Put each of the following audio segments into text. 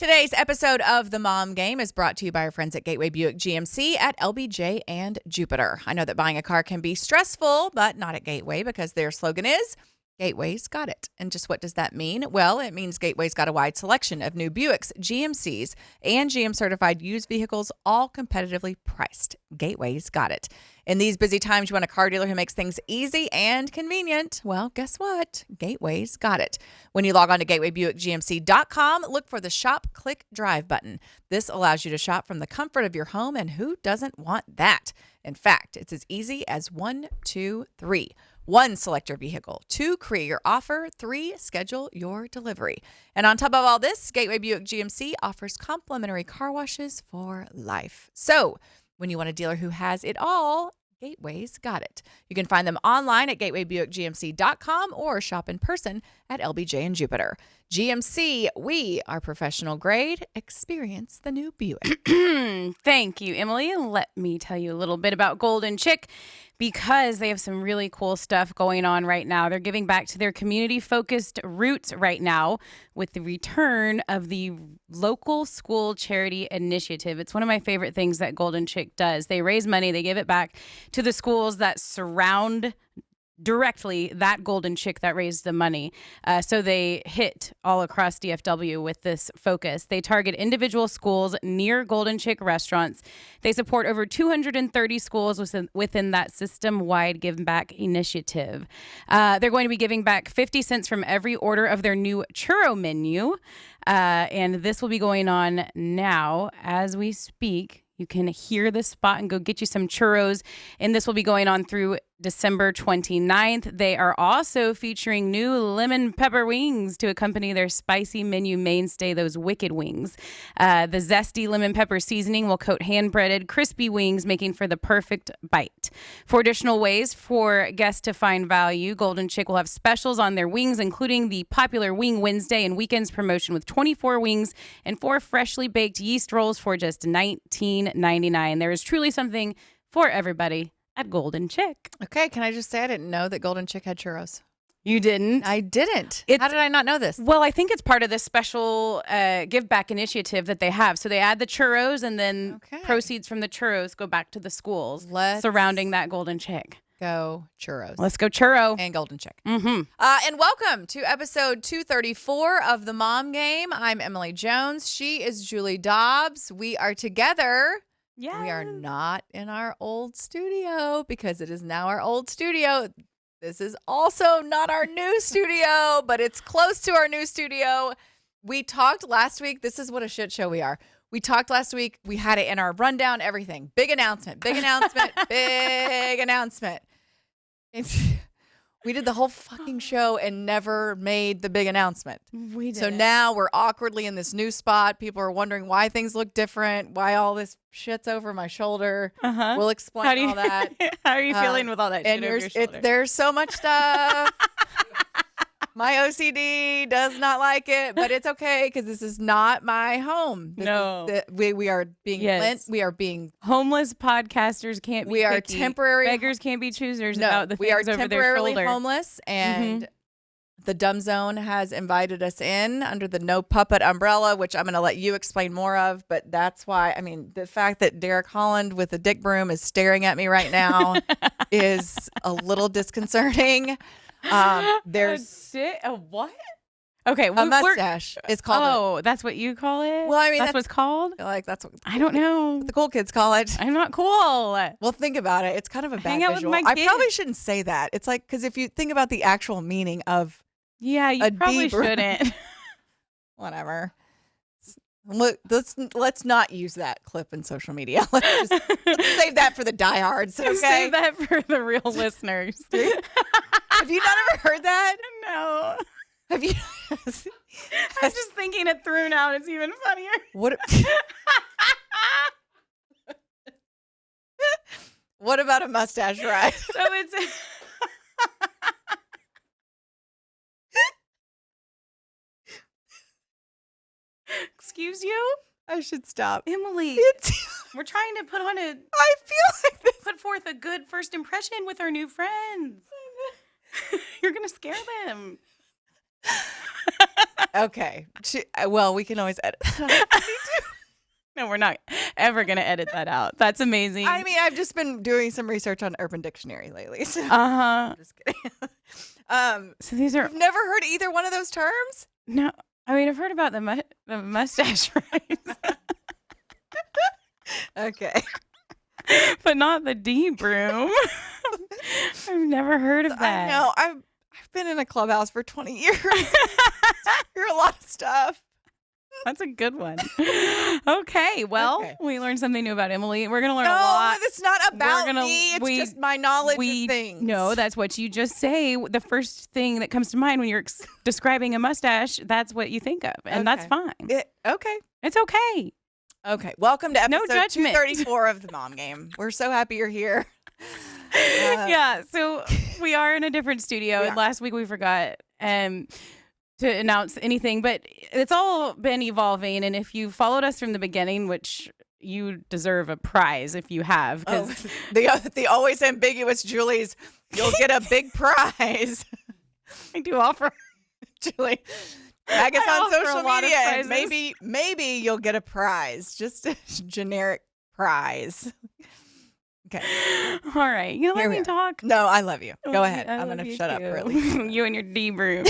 Today's episode of The Mom Game is brought to you by our friends at Gateway Buick GMC at LBJ and Jupiter. I know that buying a car can be stressful, but not at Gateway because their slogan is, Gateway's got it. And just what does that mean? Well, it means Gateway's got a wide selection of new Buicks, GMCs, and GM-certified used vehicles, all competitively priced. Gateway's got it. In these busy times, you want a car dealer who makes things easy and convenient. Well, guess what? Gateway's got it. When you log on to gatewaybuickgmc.com, look for the Shop, Click, Drive button. This allows you to shop from the comfort of your home, and who doesn't want that? In fact, it's as easy as 1, 2, 3. 1, select your vehicle. 2, create your offer. 3, schedule your delivery. And on top of all this, Gateway Buick GMC offers complimentary car washes for life. So when you want a dealer who has it all, Gateway's got it. You can find them online at gatewaybuickgmc.com or shop in person at LBJ and Jupiter. GMC, we are professional grade. Experience the new Buick. Thank you, Emily. Let me tell you a little bit about Golden Chick because they have some really cool stuff going on right now. They're giving back to their community-focused roots right now with the return of the local school charity initiative. It's one of my favorite things that Golden Chick does. They raise money, they give it back to the schools that surround directly that Golden Chick that raised the money. So they hit all across DFW with this focus. They target individual schools near Golden Chick restaurants. They support over 230 schools within that system-wide Give Back initiative. They're going to be giving back 50 cents from every order of their new churro menu. And this will be going on now as we speak. You can hear the spot and go get you some churros. And this will be going on through December 29th. They are also featuring new lemon pepper wings to accompany their spicy menu mainstay, those wicked wings. The zesty lemon pepper seasoning will coat hand-breaded, crispy wings, making for the perfect bite. For additional ways for guests to find value, Golden Chick will have specials on their wings, including the popular Wing Wednesday and Weekends promotion with 24 wings and 4 freshly baked yeast rolls for just $19.99. There is truly something for everybody at Golden Chick. Okay, can I just say I didn't know that Golden Chick had churros? You didn't? I didn't. How did I not know this? Well, I think it's part of this special give back initiative that they have. So they add the churros and then proceeds from the churros go back to the schools surrounding that Golden Chick. Go churros. Let's go churro. And Golden Chick. Mm-hmm. And welcome to episode 234 of The Mom Game. I'm Emily Jones. She is Julie Dobbs. We are together. Yeah. We are not in our old studio because it is now our old studio. This is also not our new studio, but it's close to our new studio. We talked last week. This is what a shit show we are. We talked last week. We had it in our rundown, everything. Big announcement, big announcement, big announcement. We did the whole fucking show and never made the big announcement. We did. So now we're awkwardly in this new spot. People are wondering why things look different, why all this shit's over my shoulder. Uh-huh. We'll explain all that. How are you feeling with all that shit over your shoulder? There's so much stuff. My OCD does not like it, but it's okay because this is not my home. We are being lent. We are being homeless. Podcasters can't be. We are picky. temporary. Beggars can't be choosers about the things we are over their temporarily shoulder. homeless, and the Dumb Zone has invited us in under the No Puppet umbrella, which I'm going to let you explain more of. But that's why, I mean, the fact that Derek Holland with a dick broom is staring at me right now is a little disconcerting. There's a what? Okay, a mustache. It's called. Oh, that's what you call it? Well, I mean, that's what it's called. Like that's what I don't know. The cool kids call it. I'm not cool. Well, think about it. It's kind of a bad Hang out visual. with my I kids. probably shouldn't say that. It's like because if you think about the actual meaning of you probably shouldn't. Whatever. Let's not use that clip in social media. Let's save that for the diehards. Okay? Save that for the real listeners. Have you not ever heard that? No. Have you? I'm just thinking it through now. It's even funnier. What? What about a mustache ride? So it's. Excuse you? I should stop. Emily, we're trying to I feel like put forth a good first impression with our new friends. You're going to scare them. Okay. Well, we can always edit that out. No, we're not ever going to edit that out. That's amazing. I mean, I've just been doing some research on Urban Dictionary lately. So Uh-huh. I'm just kidding. So these are You've never heard either one of those terms? no. I mean, I've heard about the mustache rides, Okay. but not the D broom. I've never heard of that. I know. I've been in a clubhouse for 20 years. Hear a lot of stuff. That's a good one. Okay, well, Okay. we learned something new about Emily. We're gonna learn a lot. No, it's not about gonna- me. It's we- just my knowledge of things. No, that's what you just say. The first thing that comes to mind when you're describing a mustache, that's what you think of, and that's Okay. fine. Okay. It's okay. Okay. Welcome to No episode judgment. 234 of the Mom Game. We're so happy you're here. Yeah, so we are in a different studio, We and are. last week we forgot to announce anything, but it's all been evolving, and if you followed us from the beginning, which you deserve a prize if you have, Oh, because the always ambiguous Julie's, you'll get a big prize. I do offer. Julie, tag us I on offer a social lot of media and prizes. maybe you'll get a prize. Just a generic prize. Okay. All right, you let Here we me are. talk. No, I love you. Go ahead. I I'm love going to you shut up too. for at least. You and your D broom.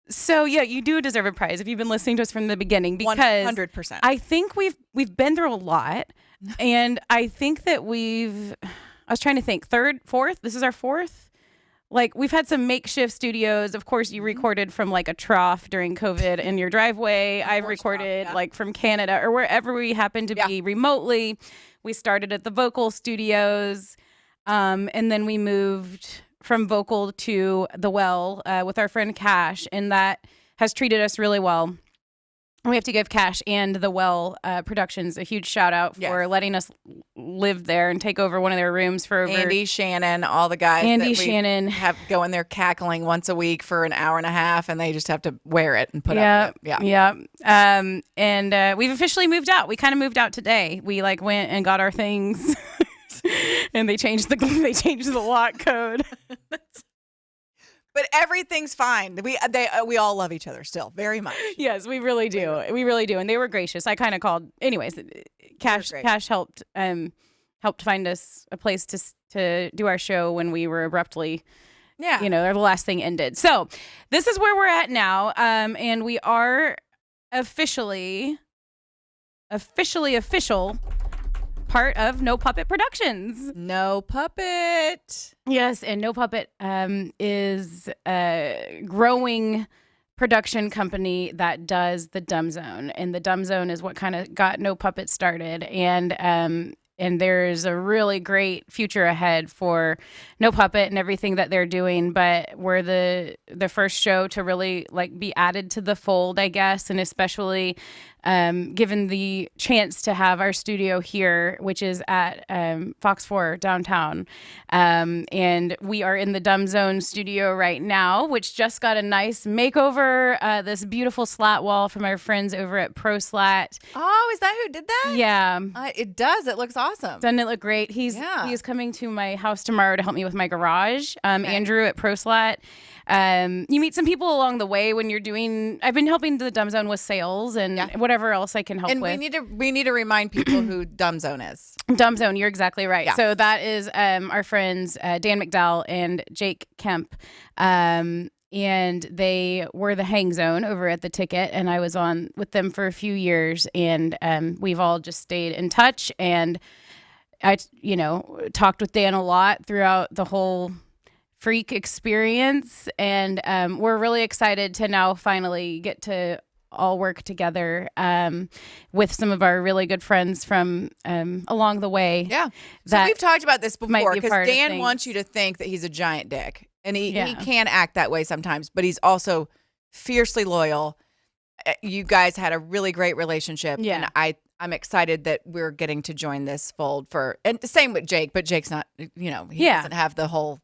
So yeah, you do deserve a prize if you've been listening to us from the beginning, because 100%. I think we've been through a lot, and I think that I was trying to think, fourth. This is our fourth. Like, we've had some makeshift studios. Of course, you recorded from like a trough during COVID in your driveway. I've horse recorded trough, yeah. like from Canada or wherever we happen to be remotely. We started at the vocal studios, and then we moved from vocal to the Well with our friend Cash, and that has treated us really well. We have to give Cash and the Well Productions a huge shout out for Yes. letting us live there and take over one of their rooms for over. Andy, Shannon, all the guys Andy, that we Shannon. have go in there cackling once a week for an hour and a half, and they just have to wear it and put up with it. Yeah. And we've officially moved out. We kind of moved out today. We like went and got our things, and they changed the lock code. But everything's fine. We all love each other still very much. Yes, we really do. We really do. And they were gracious. I kind of called. Anyways, Cash great. helped find us a place to do our show when we were abruptly. Yeah. The last thing ended. So this is where we're at now. And we are official part of No Puppet Productions. No puppet. Yes, and No Puppet is a growing production company that does the Dumb Zone, and the Dumb Zone is what kind of got No Puppet started. And there's a really great future ahead for No Puppet and everything that they're doing. But we're the first show to really like be added to the fold, I guess, and especially given the chance to have our studio here, which is at Fox 4 downtown. And we are in the Dumb Zone studio right now, which just got a nice makeover. This beautiful slat wall from our friends over at Pro Slat. Oh, is that who did that? Yeah. It does. It looks awesome. Doesn't it look great? He's coming to my house tomorrow to help me with my garage. Andrew at ProSlat. You meet some people along the way when you're doing. I've been helping the Dumb Zone with sales and whatever else I can help And with. we need to remind people who Dumb Zone is. Dumb Zone, you're exactly right. Yeah. So that is our friends Dan McDowell and Jake Kemp. And they were the Hang Zone over at the Ticket, and I was on with them for a few years, and we've all just stayed in touch. And I, talked with Dan a lot throughout the whole Freak experience, and we're really excited to now finally get to all work together with some of our really good friends from along the way. Yeah. So That we've talked about this might before be a because part of Dan things. wants you to think that he's a giant dick. And he Yeah. can act that way sometimes, but he's also fiercely loyal. You guys had a really great relationship. Yeah. And I'm excited that we're getting to join this fold and the same with Jake, but Jake's not, he doesn't have the whole,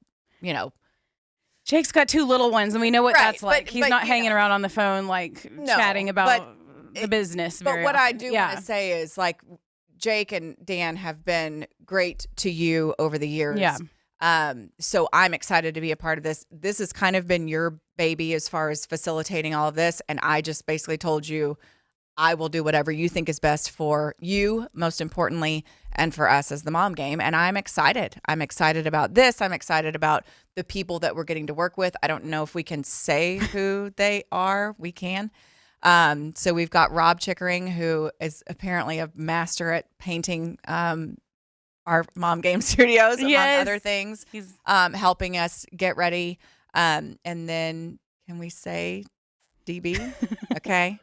Jake's got two little ones, and we know what Right, that's like. but- He's but, not you hanging know. around on the phone, like chatting about the business. But very what I often. do want to say is like Jake and Dan have been great to you over the years. Yeah. So I'm excited to be a part of this. This has kind of been your baby as far as facilitating all of this. And I just basically told you, I will do whatever you think is best for you, most importantly, and for us as the mom game. And I'm excited. I'm excited about this. I'm excited about the people that we're getting to work with. I don't know if we can say who they are. We can. So we've got Rob Chickering, who is apparently a master at painting our mom game studios, among other things. He's helping us get ready. And then can we say DB? Okay.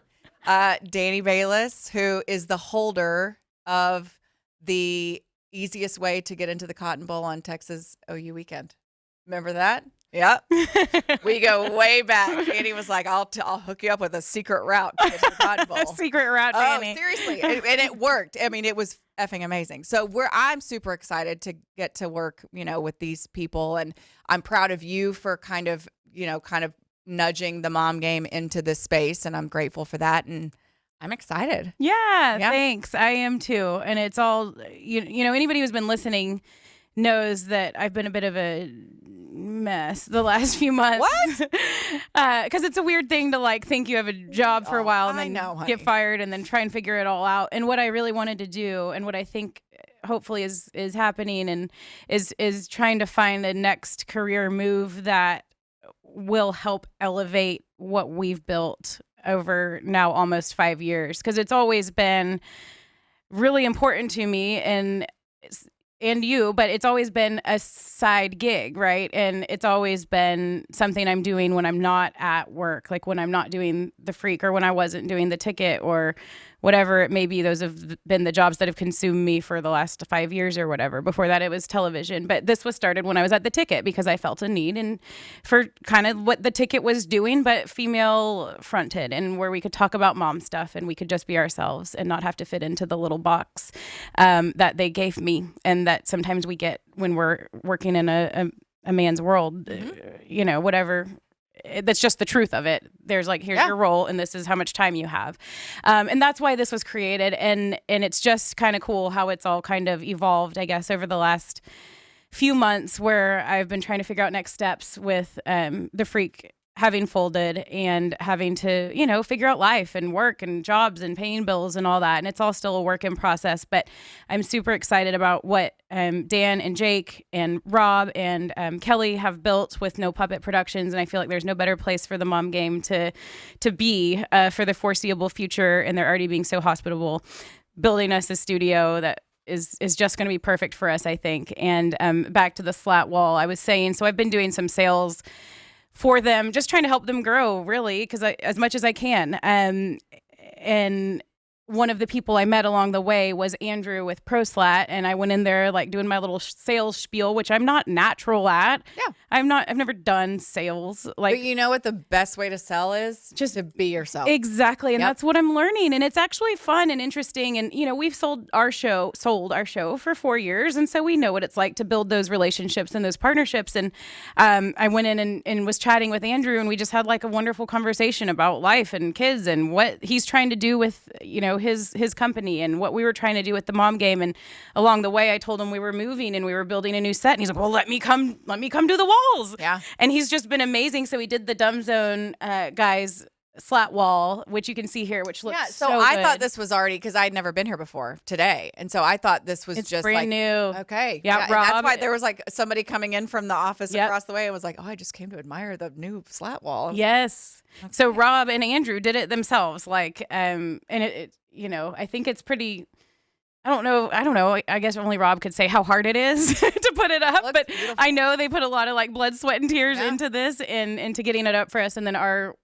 Danny Bayless, who is the holder of the easiest way to get into the Cotton Bowl on Texas OU weekend. Remember that? Yep. We go way back. Danny was like, I'll hook you up with a secret route to get to the Cotton Bowl. Secret route, Danny. Oh, seriously. And it worked. I mean, it was effing amazing. So I'm super excited to get to work, with these people. And I'm proud of you for kind of nudging the mom game into this space, and I'm grateful for that, and I'm excited. Yeah, thanks. I am too. And it's all anybody who's been listening knows that I've been a bit of a mess the last few months. What? Because it's a weird thing to think you have a job for a while and then get fired and then try and figure it all out. And what I really wanted to do, and what I think hopefully is happening, and is trying to find the next career move that will help elevate what we've built over now almost 5 years, because it's always been really important to me and you, but it's always been a side gig, right? And it's always been something I'm doing when I'm not at work, like when I'm not doing the Freak, or when I wasn't doing the Ticket, or whatever it may be. Those have been the jobs that have consumed me for the last 5 years or whatever. Before that, it was television. But this was started when I was at the Ticket, because I felt a need and for kind of what the Ticket was doing, but female fronted, and where we could talk about mom stuff and we could just be ourselves and not have to fit into the little box that they gave me, and that sometimes we get when we're working in a man's world, whatever. That's just the truth of it. There's here's your role, and this is how much time you have. And that's why this was created. And it's just kind of cool how it's all kind of evolved, I guess, over the last few months, where I've been trying to figure out next steps with the Freak having folded and having to, figure out life and work and jobs and paying bills and all that. And it's all still a work in process, but I'm super excited about what Dan and Jake and Rob and Kelly have built with No Puppet Productions. And I feel like there's no better place for the mom game to be for the foreseeable future. And they're already being so hospitable, building us a studio that is just going to be perfect for us, I think. And back to the slat wall, I was saying, so I've been doing some sales for them, just trying to help them grow, really, because as much as I can. And one of the people I met along the way was Andrew with ProSlat, and I went in there doing my little sales spiel, which I'm not natural at. Yeah, I've never done sales. But you know what the best way to sell is? Just to be yourself. Exactly, and that's what I'm learning, and it's actually fun and interesting. And we've sold our show for 4 years, and so we know what it's like to build those relationships and those partnerships. And I went in and was chatting with Andrew, and we just had a wonderful conversation about life and kids and what he's trying to do with his company and what we were trying to do with the mom game. And along the way, I told him we were moving and we were building a new set, and he's like, well, let me come do the walls. Yeah. And he's just been amazing. So he did the Dumb Zone guys slat wall, which you can see here, which looks so I good. thought this was already, because I'd never been here before today, and so I thought this was just brand new. Okay, yeah, Rob, and that's why there was somebody coming in from the office across the way and was like, oh, I just came to admire the new slat wall. Yes. Okay. So Rob and Andrew did it themselves, and it I think it's pretty. I don't know. I guess only Rob could say how hard it is to put it up, but beautiful. I know they put a lot of blood, sweat, and tears into this and into getting it up for us. And then our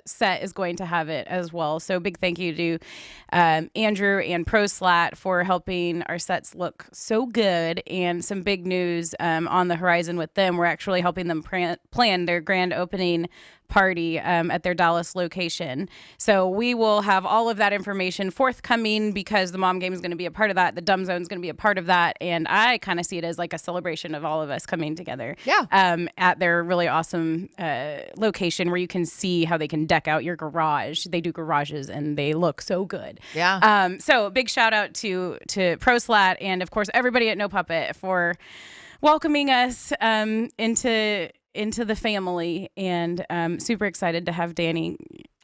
set is going to have it as well. So big thank you to Andrew and ProSlat for helping our sets look so good. And some big news on the horizon with them. We're actually helping them plan their grand opening party at their Dallas location. So we will have all of that information forthcoming, because the mom game is going to be a part of that. The Dumb Zone is going to be a part of that. And I kind of see it as a celebration of all of us coming together at their really awesome location, where you can see how they can deck out your garage. They do garages and they look so good. Yeah. So big shout out to ProSlat, and of course everybody at No Puppet for welcoming us into into the family, and super excited to have Danny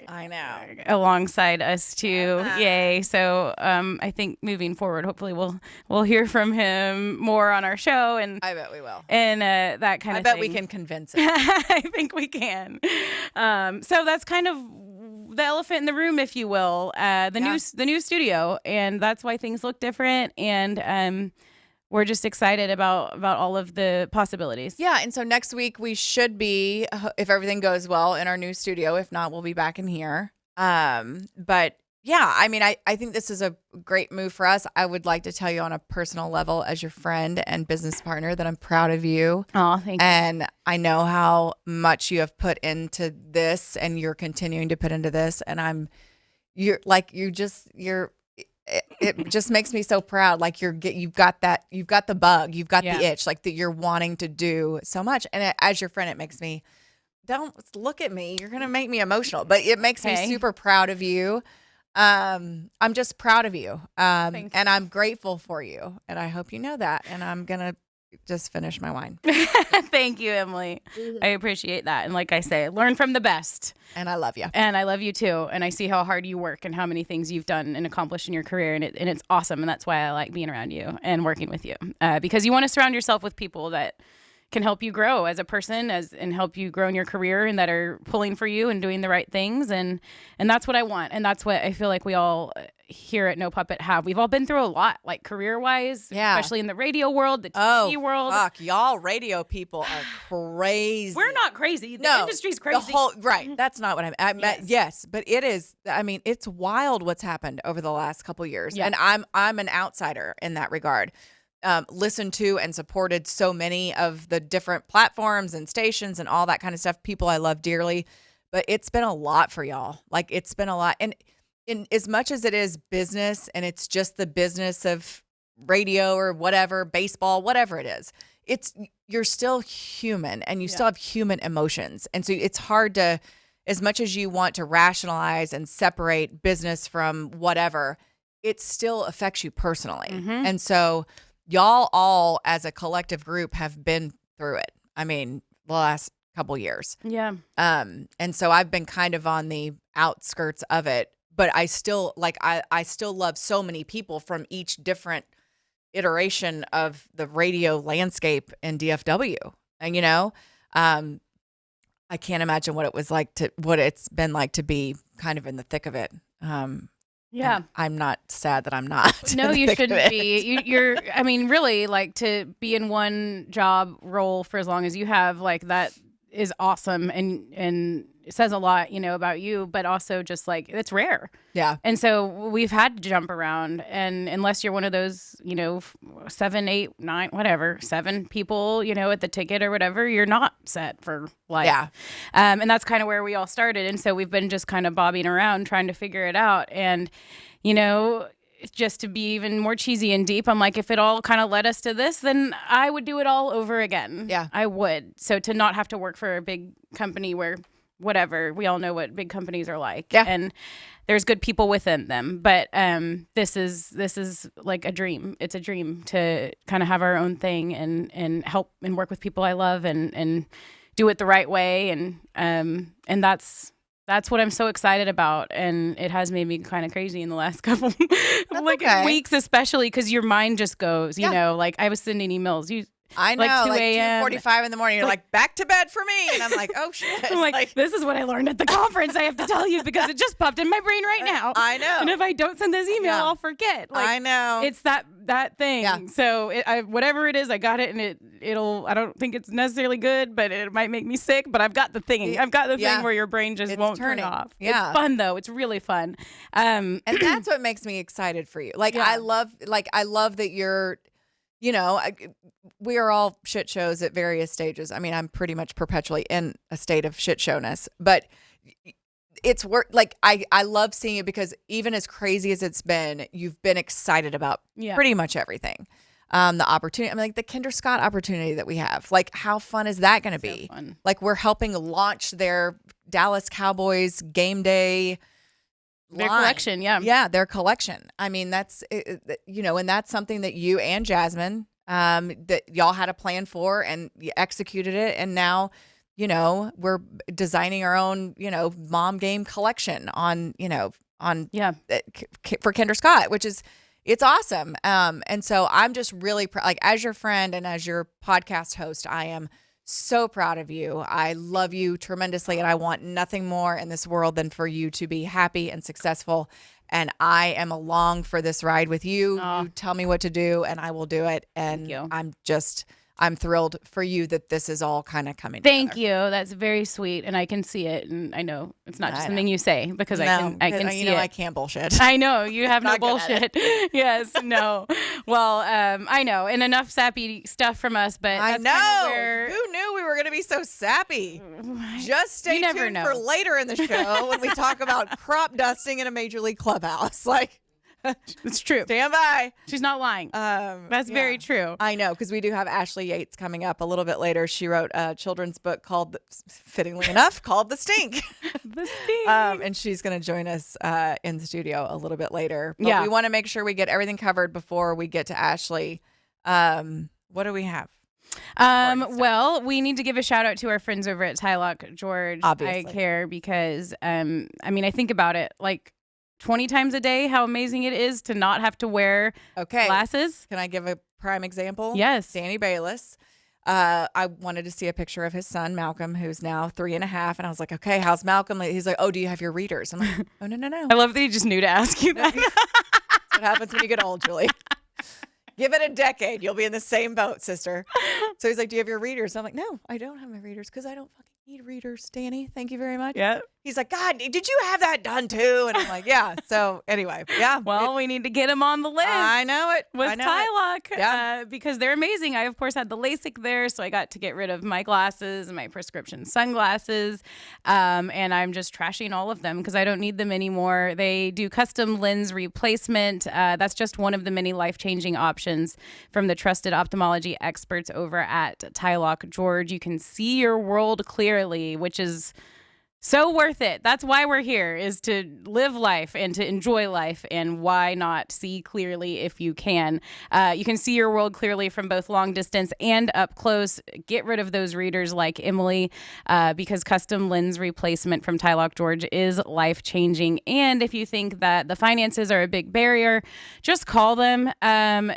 I know. alongside us too. Yay. So I think moving forward, hopefully we'll hear from him more on our show, and I bet we will. And that kind of thing. I bet we can convince him. I think we can. So that's kind of the elephant in the room, if you will, the new studio, and that's why things look different, and we're just excited about all of the possibilities. Yeah, and so next week we should be, if everything goes well, in our new studio. If not, we'll be back in here. But yeah, I mean, I think this is a great move for us. I would like to tell you on a personal level, as your friend and business partner, that I'm proud of you. Oh, thank you. And I know how much you have put into this, and you're continuing to put into this. And it just makes me so proud. Like you've got the bug, you've got the itch, like that you're wanting to do so much. And as your friend, it makes me, don't look at me, you're going to make me emotional, but it makes me super proud of you. I'm just proud of you. And I'm grateful for you. And I hope you know that. And I'm going to just finish my wine. Thank you, Emily. I appreciate that. And like I say, learn from the best. And I love you. And I love you too. And I see how hard you work and how many things you've done and accomplished in your career. And it's awesome. And that's why I like being around you and working with you. Because you want to surround yourself with people that can help you grow as a person, and help you grow in your career, and that are pulling for you and doing the right things. And that's what I want. And that's what I feel like we all here at No Puppet have. We've all been through a lot, like career-wise, especially in the radio world, the TV world. Oh, fuck. Y'all radio people are crazy. We're not crazy. The industry's crazy. Right. That's not what I meant. Yes, but it is. I mean, it's wild what's happened over the last couple years. Yeah. And I'm an outsider in that regard. Listened to and supported so many of the different platforms and stations and all that kind of stuff. People I love dearly, but it's been a lot for y'all. Like, it's been a lot. And in as much as it is business, and it's just the business of radio or whatever, baseball, whatever it is, you're still human, and you still have human emotions. And so it's hard to, as much as you want to rationalize and separate business from whatever, it still affects you personally. Mm-hmm. And so y'all all as a collective group have been through it. I mean, the last couple years. Yeah. And so I've been kind of on the outskirts of it, but I still I still love so many people from each different iteration of the radio landscape in DFW. And I can't imagine what it's been like to be kind of in the thick of it. Yeah. I'm not sad that I'm not. No, you shouldn't be. You're, I mean, really, like, to be in one job role for as long as you have, like, that is awesome. And it says a lot, about you, but also just like, it's rare. Yeah. And so we've had to jump around, and unless you're one of those, 7, 8, 9, whatever, 7 people, at the ticket or whatever, you're not set for life. Yeah. And that's kind of where we all started. And so we've been just kind of bobbing around trying to figure it out. And, just to be even more cheesy and deep, I'm like, if it all kind of led us to this, then I would do it all over again. Yeah. I would. So to not have to work for a big company where whatever, we all know what big companies are like. Yeah. And there's good people within them. But this is like a dream. It's a dream to kind of have our own thing and help and work with people I love and do it the right way. And that's what I'm so excited about. And it has made me kind of crazy in the last couple weeks, especially because your mind just goes, like I was sending emails. I know, like 2 a.m. 2:45 in the morning. You're like, back to bed for me. And I'm like, oh, shit. I'm like, this is what I learned at the conference. I have to tell you because it just popped in my brain right now. I know. And if I don't send this email, I'll forget. Like, I know. It's that thing. Yeah. So whatever it is, I got it, and it'll. I don't think it's necessarily good, but it might make me sick. But I've got the thing. I've got the thing where your brain just won't turn off. Yeah. It's fun though. It's really fun. And that's what makes me excited for you. Like I love that you're. We are all shit shows at various stages. I mean, I'm pretty much perpetually in a state of shit showness, but it's work. Like I love seeing it because even as crazy as it's been, you've been excited about pretty much everything. The opportunity, I mean, like the Kinder Scott opportunity that we have, like how fun is that going to be? Fun. Like we're helping launch their Dallas Cowboys game day. Their collection, their collection. I mean, that's and that's something that you and Jasmine, that y'all had a plan for, and you executed it, and now we're designing our own, mom game collection on for Kinder Scott, which is, it's awesome. And so I'm just really like, as your friend and as your podcast host, I am so proud of you. I love you tremendously, and I want nothing more in this world than for you to be happy and successful. And I am along for this ride with you. You tell me what to do, and I will do it. And I'm thrilled for you that this is all kind of coming Thank together. you. That's very sweet. And I can see it. And I know it's not just something you say, because I can see it. I can't bullshit. I know. You have no bullshit. Yes. No. Well, I know. And enough sappy stuff from us, but I that's know. Who knew we were going to be so sappy? Just stay tuned for later in the show when we talk about crop dusting in a major league clubhouse. Like, it's true. Stand by. She's not lying. That's very true. I know, because we do have Ashlee Yates coming up a little bit later. She wrote a children's book called, fittingly enough, called The Stink. The Stink. And she's going to join us in the studio a little bit later. But we want to make sure we get everything covered before we get to Ashlee. What do we have? Well, we need to give a shout out to our friends over at Tylock George Obviously. Eye Care, because I think about it like 20 times a day, how amazing it is to not have to wear glasses. Can I give a prime example? Yes. Danny Bayless. I wanted to see a picture of his son, Malcolm, who's now 3.5. And I was like, okay, how's Malcolm? He's like, oh, do you have your readers? I'm like, oh, no. I love that he just knew to ask you that. That's what happens when you get old, Julie. Give it a decade. You'll be in the same boat, sister. So he's like, do you have your readers? I'm like, no, I don't have my readers because I don't fucking need readers, Danny. Thank you very much. Yeah. He's like, God, did you have that done too? And I'm like, yeah. So anyway, yeah. Well, we need to get him on the list. I know it. With Tylock, because they're amazing. I, of course, had the LASIK there, so I got to get rid of my glasses and my prescription sunglasses, and I'm just trashing all of them because I don't need them anymore. They do custom lens replacement. That's just one of the many life-changing options from the trusted ophthalmology experts over at Tylock George. You can see your world clearly, which is so worth it. That's why we're here, is to live life and to enjoy life. And why not see clearly if you can? You can see your world clearly from both long distance and up close. Get rid of those readers like Emily, because custom lens replacement from Tylock George is life-changing. And if you think that the finances are a big barrier, just call them.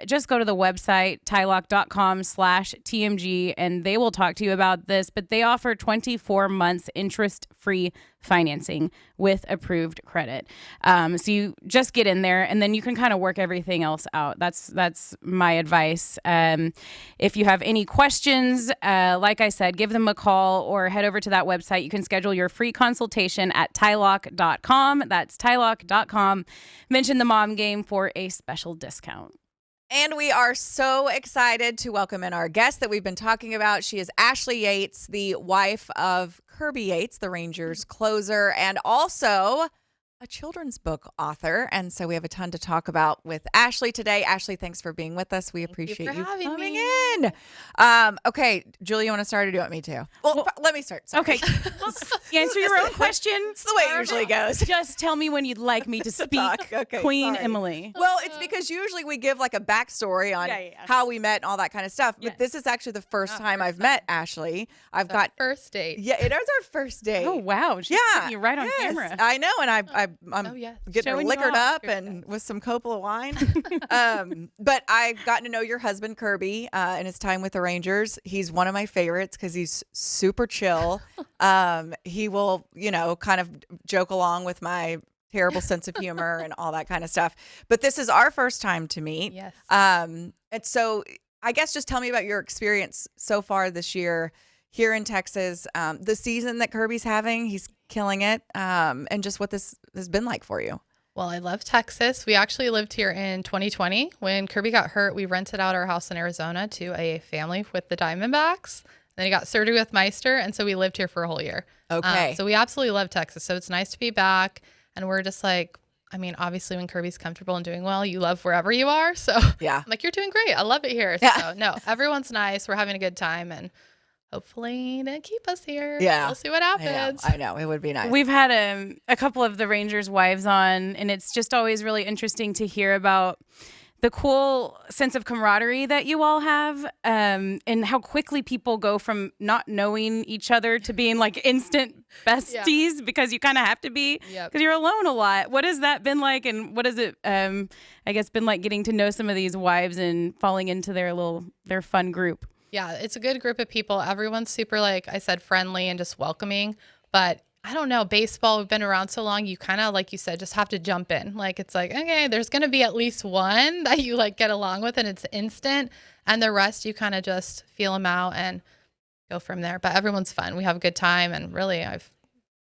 Just go to the website, tylock.com/TMG, and they will talk to you about this. But they offer 24 months interest-free financing with approved credit. So you just get in there, and then you can kind of work everything else out. That's my advice. If you have any questions, like I said, give them a call or head over to that website. You can schedule your free consultation at tylock.com. That's tylock.com. Mention the Mom Game for a special discount. And we are so excited to welcome in our guest that we've been talking about. She is Ashlee Yates, the wife of Kirby Yates, the Rangers closer, and also a children's book author. And so we have a ton to talk about with Ashlee today. Ashlee, thanks for being with us. We appreciate you coming in. Okay, Julie, you want to start or do you want me to? Well, let me start. Sorry. Okay. Answer your own question. It's the way it usually goes. Just tell me when you'd like me to speak, okay, Queen sorry. Emily. Well, it's because usually we give like a backstory on how we met and all that kind of stuff. But this is actually the first time I've met Ashley. I've got first date. Yeah, it is our first date. Oh wow! She's putting you right on camera. I know, and I'm getting her liquored up and with some Coppola wine. But I've gotten to know your husband Kirby in his time with the Rangers. He's one of my favorites because he's super chill. He will, kind of joke along with my terrible sense of humor and all that kind of stuff. But this is our first time to meet. Yes. And so I guess just tell me about your experience so far this year here in Texas, the season that Kirby's having. He's killing it. And just what this has been like for you. Well, I love Texas. We actually lived here in 2020. When Kirby got hurt, we rented out our house in Arizona to a family with the Diamondbacks. Then he got surgery with Meister, and so we lived here for a whole year. Okay. So we absolutely love Texas. So it's nice to be back. And we're just like, obviously when Kirby's comfortable and doing well, you love wherever you are. So yeah, I'm like, you're doing great. I love it here. Yeah. So no, everyone's nice. We're having a good time, and hopefully they keep us here. Yeah. We'll see what happens. I know. It would be nice. We've had a couple of the Rangers' wives on, and it's just always really interesting to hear about the cool sense of camaraderie that you all have, and how quickly people go from not knowing each other to being like instant besties because you kind of have to be because you're alone a lot. What has that been like, and what has it, I guess, been like getting to know some of these wives and falling into their fun group? Yeah, it's a good group of people. Everyone's super, like I said, friendly and just welcoming. But I don't know, baseball, we've been around so long, you kind of, like you said, just have to jump in. Like, it's like, okay, there's going to be at least one that you like get along with and it's instant. And the rest, you kind of just feel them out and go from there. But everyone's fun. We have a good time. And really,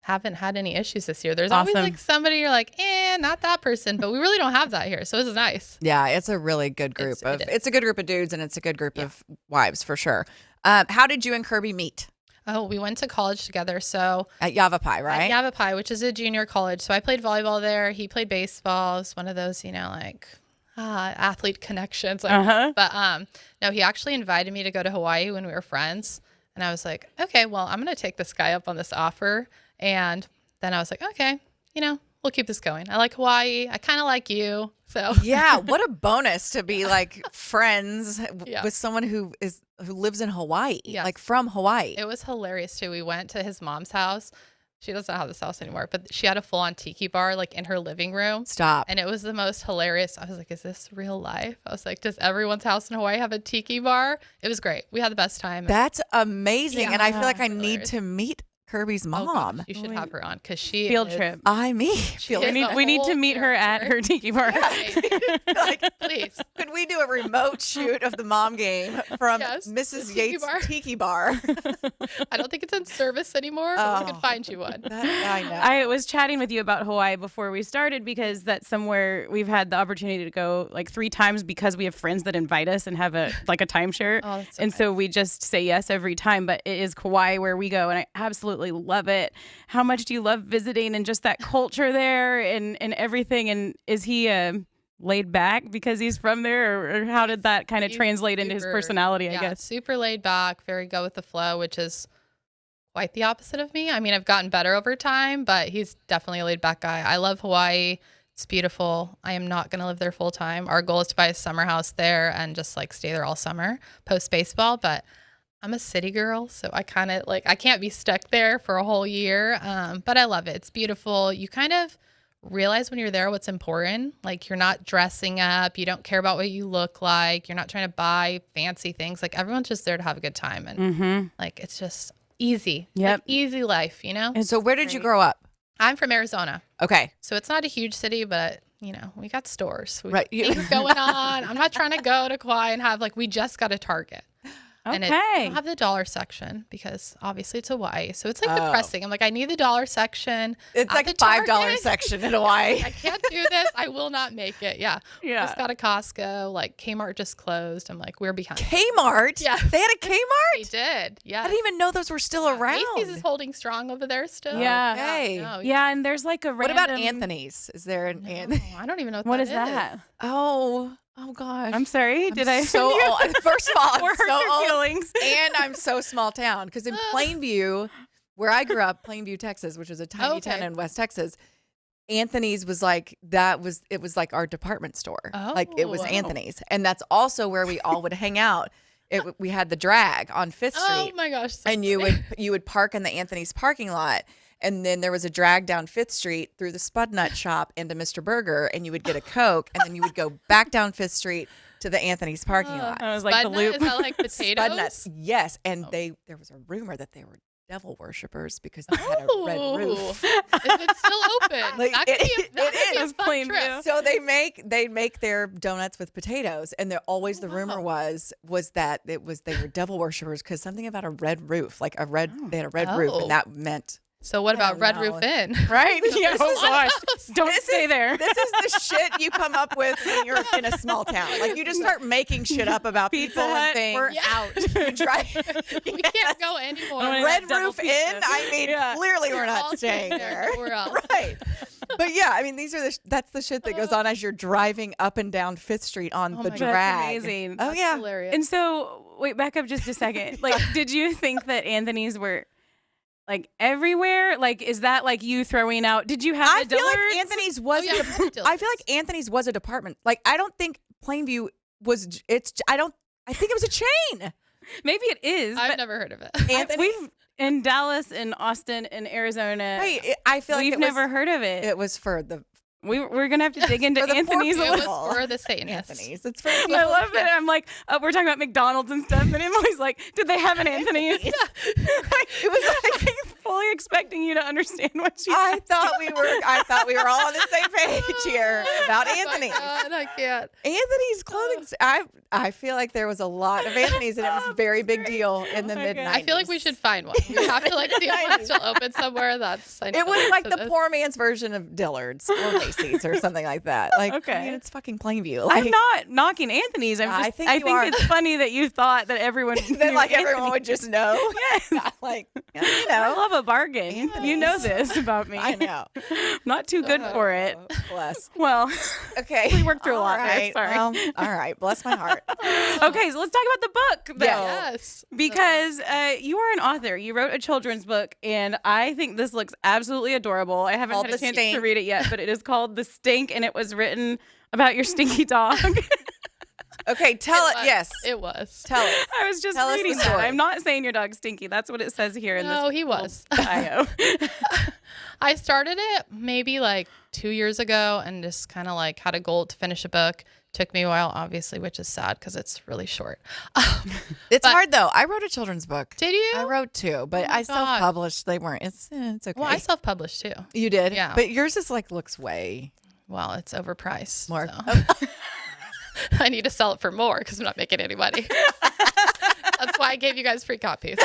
haven't had any issues this year. There's always like somebody you're like, not that person. But we really don't have that here. So it's nice. Yeah, it's a really good group it's a good group of dudes and it's a good group of wives for sure. How did you and Kirby meet? Oh, we went to college together. So at Yavapai, right? At Yavapai, which is a junior college. So I played volleyball there. He played baseball. It's one of those, athlete connections. But no, he actually invited me to go to Hawaii when we were friends. And I was like, okay, well, I'm going to take this guy up on this offer. And then I was like, okay, we'll keep this going. I like Hawaii. I kind of like you. So yeah, what a bonus to be like friends with someone who lives in Hawaii, like from Hawaii. It was hilarious too. We went to his mom's house. She doesn't have this house anymore, but she had a full-on tiki bar like in her living room. Stop. And it was the most hilarious. I was like, is this real life? I was like, does everyone's house in Hawaii have a tiki bar? It was great. We had the best time. That's amazing. And I feel like I need to meet Kirby's mom. Oh gosh, you should have her on because she field trip. We need to meet her at her tiki bar. Like, please, could we do a remote shoot of the mom game from Mrs. Yates' tiki bar? I don't think it's in service anymore, but we could find you one. I know. I was chatting with you about Hawaii before we started because that's somewhere we've had the opportunity to go like 3 times because we have friends that invite us and have a timeshare. So we just say yes every time. But it is Kauai where we go, and I absolutely love it. How much do you love visiting and just that culture there and everything? And is he laid back because he's from there, or how did that kind of translate into his personality, I guess? Super laid back, very go with the flow, which is quite the opposite of me. I mean, I've gotten better over time, but he's definitely a laid back guy. I love Hawaii. It's beautiful. I am not going to live there full time. Our goal is to buy a summer house there and just like stay there all summer post baseball, but I'm a city girl, so I kind of I can't be stuck there for a whole year. But I love it. It's beautiful. You kind of realize when you're there what's important. Like, you're not dressing up. You don't care about what you look like. You're not trying to buy fancy things. Like, everyone's just there to have a good time. And it's just easy. Yep. Like, easy life, And so where did you grow up? I'm from Arizona. Okay. So it's not a huge city, but we got stores. We got things going on. I'm not trying to go to Kauai and have we just got a Target. Okay. And I don't have the dollar section because obviously it's Hawaii. So it's depressing. I'm like, I need the dollar section. It's like $5 section in Hawaii. I can't do this. I will not make it. Yeah. Just got a Costco. Kmart just closed. I'm like, we're behind. Kmart? Yeah. They had a Kmart? They did. Yeah. I didn't even know those were still around. Macy's is holding strong over there still. Yeah. Hey. Yeah, and there's like a random... What about Anthony's? Is there an Anthony? I don't even know what is that? Oh gosh. I'm sorry. Did I? So old. First of all, I'm so old. Feelings. And I'm so small town. Because in Plainview, where I grew up, Plainview, Texas, which is a tiny town in West Texas, Anthony's was like our department store. It was Anthony's. And that's also where we all would hang out. We had the drag on 5th Street. Oh my gosh. And you would park in the Anthony's parking lot. And then there was a drag down 5th Street through the Spud Nut shop into Mr. Burger, and you would get a Coke, and then you would go back down 5th Street to the Anthony's parking lot. I was like the loop. Is that like potatoes? Spud Nuts, yes. And there was a rumor that they were devil worshippers because they had a red roof. Is it still open? It is Plainview. So they make their donuts with potatoes, and the rumor was that they were devil worshippers because something about a red roof, they had a red roof, and that meant. So what about Red Roof Inn? Right? Yeah. Oh gosh. Don't stay there. This is the shit you come up with when you're in a small town. You just start making shit up about Pizza people Hut, and things. we're out. You try. We can't go anymore. Red Roof Inn. I mean, clearly we're not staying there. Right. But yeah, I mean, that's the shit that goes on as you're driving up and down 5th Street on the drag. That's amazing. Oh yeah. Hilarious. And so, wait, back up just a second. Did you think that Anthony's were everywhere? Is that you throwing out? Did you have? I feel like Anthony's was. I feel like Anthony's was a department. I don't think Plainview I think it was a chain. Maybe it is. I've but never heard of it. Anthony. we've in Dallas, in Austin, in Arizona. Right. I feel like we've never heard of it. It was for the We're gonna have to dig into for the Anthony's a poor little. It was for the Satanists. Anthony's. It's for I love it. I'm like, we're talking about McDonald's and stuff, and Emily's like, did they have an Anthony's? It was like fully expecting you to understand what she I thought we were all on the same page here about Anthony. Oh my God, I can't. Anthony's clothing. I feel like there was a lot of Anthony's, and it was a very big deal in the mid-90s. I feel like we should find one. We have to see if one's still open somewhere. It was like the poor man's version of Dillard's or Macy's or something like that. Like, Okay. I mean, it's fucking Plainview. I'm not knocking Anthony's. I I think think you are. it's funny that you thought that everyone Then knew like everyone Anthony. would just know. Yes. Like, you I know. love a bargain. Anthony's. You know this about me. I know. Not too good for it. Bless. Well, Okay. we worked through a lot All there. right. Sorry. Well, all right. Bless my heart. Okay, so let's talk about the book, though. Yes. Because you are an author. You wrote a children's book, and I think this looks absolutely adorable. I haven't Called had a The chance Stink. to read it yet, but it is called The Stink, and it was written about your stinky dog. Okay. Tell it. was. Yes. It was. Tell it. I was just Tell us the reading that. story. I'm not saying your dog's stinky. That's what it says here in No, this he was. bio. I started it maybe like 2 years ago and just kind of like had a goal to finish a book. Took me a while, obviously, which is sad because it's really short. It's But- hard though. I wrote a children's book. Did you? I wrote two, but Oh my I God. self-published. They weren't. It's okay. Well, I self-published too. You did. Yeah. But yours is like looks way Well, it's overpriced. more. so. I need to sell it for more because I'm not making any money. That's why I gave you guys free copies.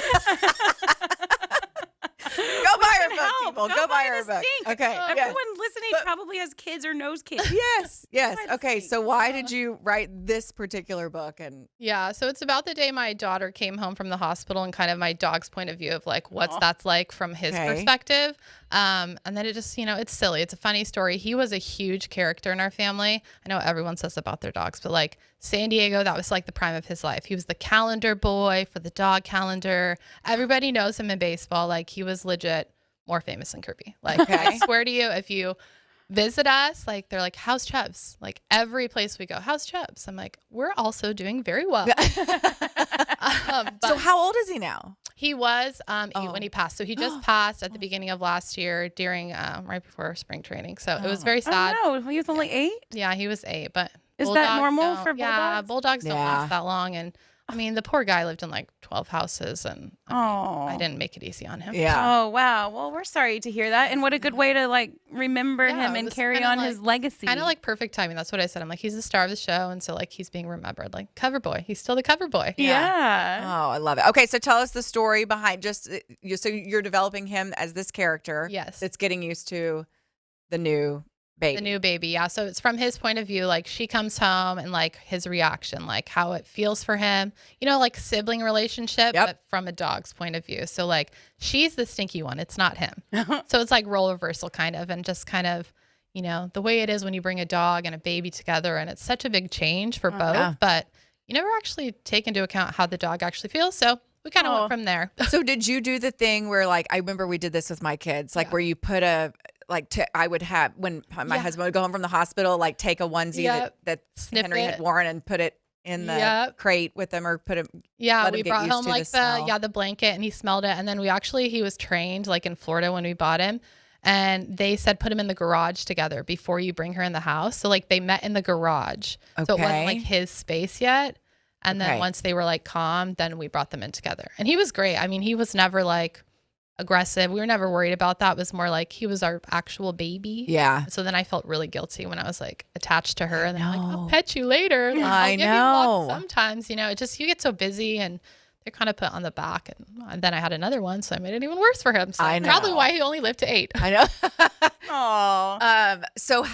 Go buy her book, help. people. Go Go buy buy her The book. Stink. Okay. Yes. Everyone listening But- probably has kids or knows kids. Yes. Yes. Buy The Okay. Stink. So why did you write this particular book? And Yeah, so it's about the day my daughter came home from the hospital and kind of my dog's point of view of like what's Aw. that's like from his Okay. perspective. And then it just, it's silly. It's a funny story. He was a huge character in our family. I know everyone says about their dogs, but like San Diego, that was like the prime of his life. He was the calendar boy for the dog calendar. Everybody knows him in baseball. Like he was legit more famous than Kirby. Like Okay. I swear to you, if you visit us, like they're like, how's Chubbs? Like every place we go, how's Chubbs? I'm like, we're also doing very well. so But how old is he now? he was 8 Oh. when he passed. So he just passed at the beginning of last year during right before spring training. So it was very sad. Oh, no. He was only 8? Yeah, he was 8, but Is that bulldogs normal don't- for Yeah, bulldogs? bulldogs don't Yeah. last that long. And I mean, the poor guy lived in like 12 houses, and I Oh. didn't make it easy on him. Yeah. Oh, wow. Well, we're sorry to hear that. And what a good way to like remember Yeah, him it and was carry kinda on like- his legacy. Kind of like perfect timing. That's what I said. I'm like, he's the star of the show, and so like he's being remembered, like cover boy. He's still the cover boy. Yeah. Oh, I love it. Okay, so tell us the story behind so you're developing him as this character. Yes. That's getting used to the new baby. The new baby. Yeah. So it's from his point of view, like she comes home and like his reaction, like how it feels for him, like sibling relationship, Yep. but from a dog's point of view. So like she's the stinky one. It's not him. So it's like role reversal kind of, and just kind of, the way it is when you bring a dog and a baby together, and it's such a big change for both, yeah. but you never actually take into account how the dog actually feels. So we kind of Oh. went from there. So did you do the thing where like I remember we did this with my kids, like Yeah. where you put I would have when my Yeah. husband would go home from the hospital, like take a onesie Yep. that Snip Henry it. had worn and put it in the Yep. crate with him, or put him. Yeah, Let him we get brought used home to the like smell. the blanket, and he smelled it. And then he was trained like in Florida when we bought him, and they said put him in the garage together before you bring her in the house. So like they met in the garage, so it wasn't Okay. like his space yet. And then Okay. once they were like calm, then we brought them in together. And he was great. I mean, he was never like aggressive. We were never worried about that. It was more like he was our actual baby. Yeah. So then I felt really guilty when I was like attached to her, and then I'm like, know. I'll pet you later. Like, I I'll give you walks know. sometimes, it just, you get so busy, and they're kind of put on the back. And then I had another one, so I made it even worse for him. So I probably know. why he only lived to 8. I know. Oh. So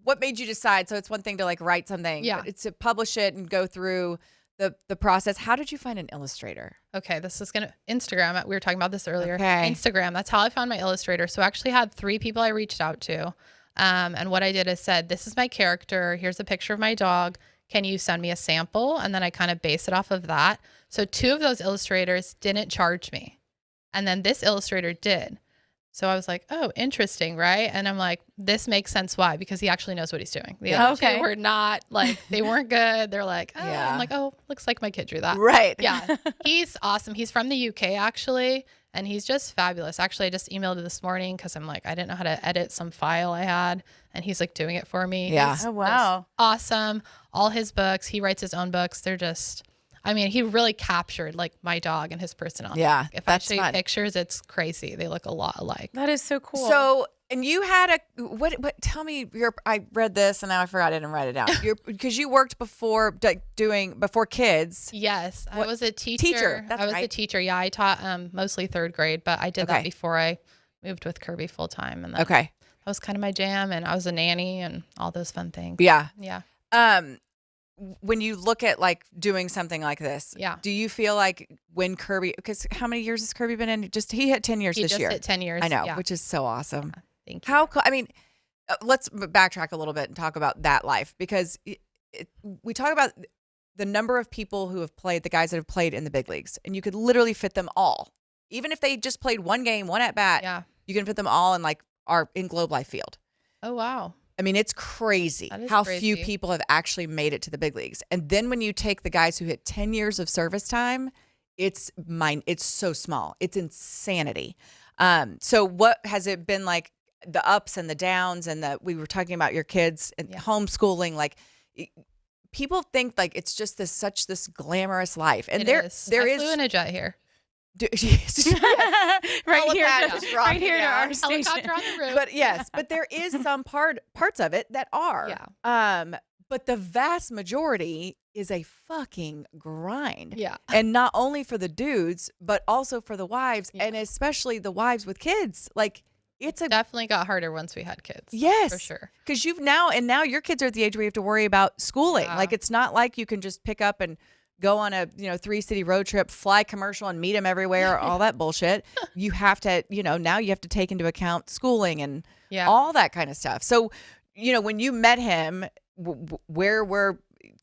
what made you decide? So it's one thing to like write something, Yeah. but it's to publish it and go through the process. How did you find an illustrator? Okay, this is Instagram. We were talking about this earlier. Okay. Instagram. That's how I found my illustrator. So I actually had 3 people I reached out to. And what I did is said, this is my character. Here's a picture of my dog. Can you send me a sample? And then I kind of base it off of that. So 2 of those illustrators didn't charge me. And then this illustrator did. So I was like, oh, interesting, right? And I'm like, this makes sense. Why? Because he actually knows what he's doing. The other two were not like, they weren't good. They're like, oh. I'm like, oh, looks like my kid drew that. Right. Yeah. He's awesome. He's from the UK actually. And he's just fabulous. Actually, I just emailed him this morning because I'm like, I didn't know how to edit some file I had. And he's like doing it for me. Yeah. He's Oh, wow. awesome. All his books, he writes his own books. They're just, I mean, he really captured like my dog and his personality. Yeah, If that's I show you fun. pictures, it's crazy. They look a lot alike. That is so cool. So, and you had what tell me I read this and now I forgot I didn't write it down. Because you worked before before kids. Yes, What- I was a teacher. That's I was right. a teacher. Yeah, I taught mostly third grade, but I did that before I moved with Kirby full time. And then Okay. that was kind of my jam. And I was a nanny and all those fun things. Yeah. Yeah. When you look at like doing something like this, do you feel like when Kirby, because how many years has Kirby been in? He hit 10 years He this just year. hit 10 years. I know, Yeah. which is so awesome. Thank you. How cool. I mean, let's backtrack a little bit and talk about that life, because we talk about the number of people who have played, the guys that have played in the big leagues, and you could literally fit them all. Even if they just played one game, one at bat, Yeah. you can fit them all in like in Globe Life Field. Oh, wow. I mean, it's crazy That is how crazy. few people have actually made it to the big leagues. And then when you take the guys who hit 10 years of service time, it's so small. It's insanity. So what has it been like, the ups and the downs, and we were talking about your kids and homeschooling, like people think like it's just this glamorous life. And there is I flew in a jet here. right here, Just right dropping here to down. our station. Helicopter on the roof. but there is some parts of it that are. Yeah. But the vast majority is a fucking grind. Yeah. And not only for the dudes, but also for the wives, and especially the wives with kids. Like it's Definitely got harder once we had kids. yes, For sure. because now your kids are at the age where you have to worry about schooling. Yeah. Like it's not like you can just pick up and go on a 3-city road trip, fly commercial, and meet them everywhere. All that bullshit. You have to now you have to take into account schooling and all that kind of stuff. So when you met him,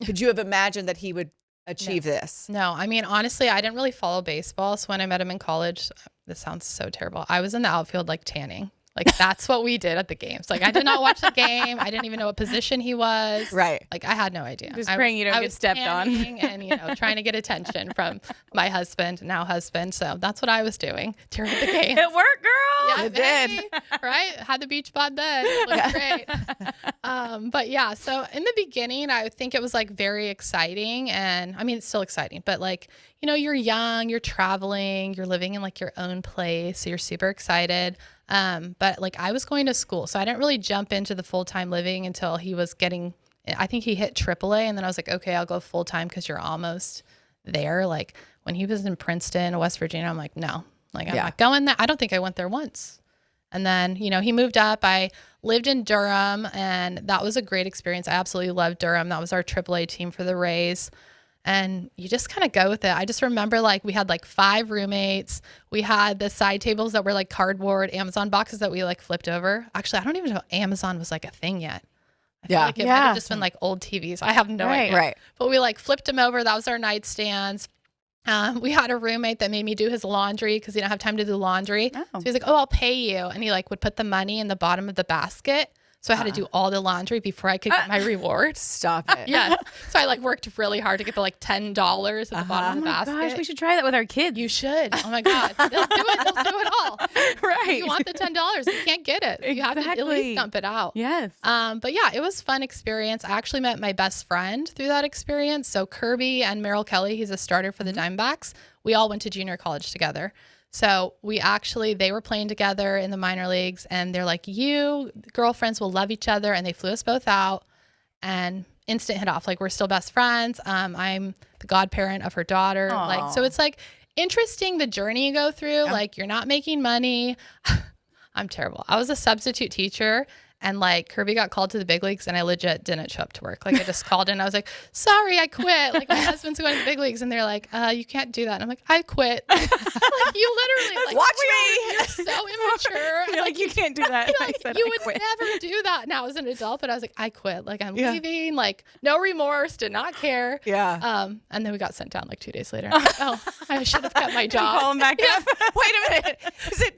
could you have imagined that he would achieve this? No, I mean, honestly, I didn't really follow baseball. So when I met him in college, this sounds so terrible. I was in the outfield like tanning. Like that's what we did at the games. Like I did not watch the game. I didn't even know what position he was. Right. Like I had no idea. Just praying you don't get stepped on. And trying to get attention from my now husband. So that's what I was doing during the game. It worked, girl. Yeah, It did. baby, right? Had the beach bod then. It looked great. But yeah, so in the beginning, I think it was like very exciting. And I mean, it's still exciting, but like, you're young, you're traveling, you're living in like your own place. So you're super excited. But like I was going to school, so I didn't really jump into the full-time living until he was I think he hit AAA. And then I was like, okay, I'll go full-time because you're almost there. Like when he was in Princeton, West Virginia, I'm like, no, like I'm not going there. I don't think I went there once. And then, he moved up. I lived in Durham, and that was a great experience. I absolutely loved Durham. That was our AAA team for the Rays. And you just kind of go with it. I just remember like we had like 5 roommates. We had the side tables that were like cardboard Amazon boxes that we like flipped over. Actually, I don't even know Amazon was like a thing yet. I feel like it might have just been like old TVs. I have no idea. Right. But we like flipped them over. That was our nightstands. We had a roommate that made me do his laundry because he didn't have time to do laundry. Oh. So he's like, oh, I'll pay you. And he like would put the money in the bottom of the basket. So I had to do all the laundry before I could get my reward. Stop it. Yeah. So I like worked really hard to get the like $10 at the bottom of the basket. Gosh, we should try that with our kids. You should. Oh my God. They'll do it. They'll do it all. Right. If you want the $10, you can't get it. You have to at Exactly. least dump it out. Yes. But yeah, it was a fun experience. I actually met my best friend through that experience. So Kirby and Merrill Kelly, he's a starter for the Diamondbacks. We all went to junior college together. So they were playing together in the minor leagues, and they're like, you girlfriends will love each other. And they flew us both out, and instant hit off. Like we're still best friends. I'm the godparent of her daughter. Aww. Like, so it's like interesting the journey you go through. Like you're not making money. I'm terrible. I was a substitute teacher, And like Kirby got called to the big leagues and I legit didn't show up to work. Like I just called in. I was like, sorry, I quit. Like my husband's going to the big leagues. And they're like, you can't do that. And I'm like, I quit. Like you literally like, watch me. You're so immature. You're like, you can't do that. Like, I said, you I would quit. never do that now as an adult. But I was like, I quit. Like I'm leaving. Like no remorse. Did not care. Yeah. And then we got sent down like 2 days later. I'm like, oh, I should have kept my job. Call him back up. Wait a minute.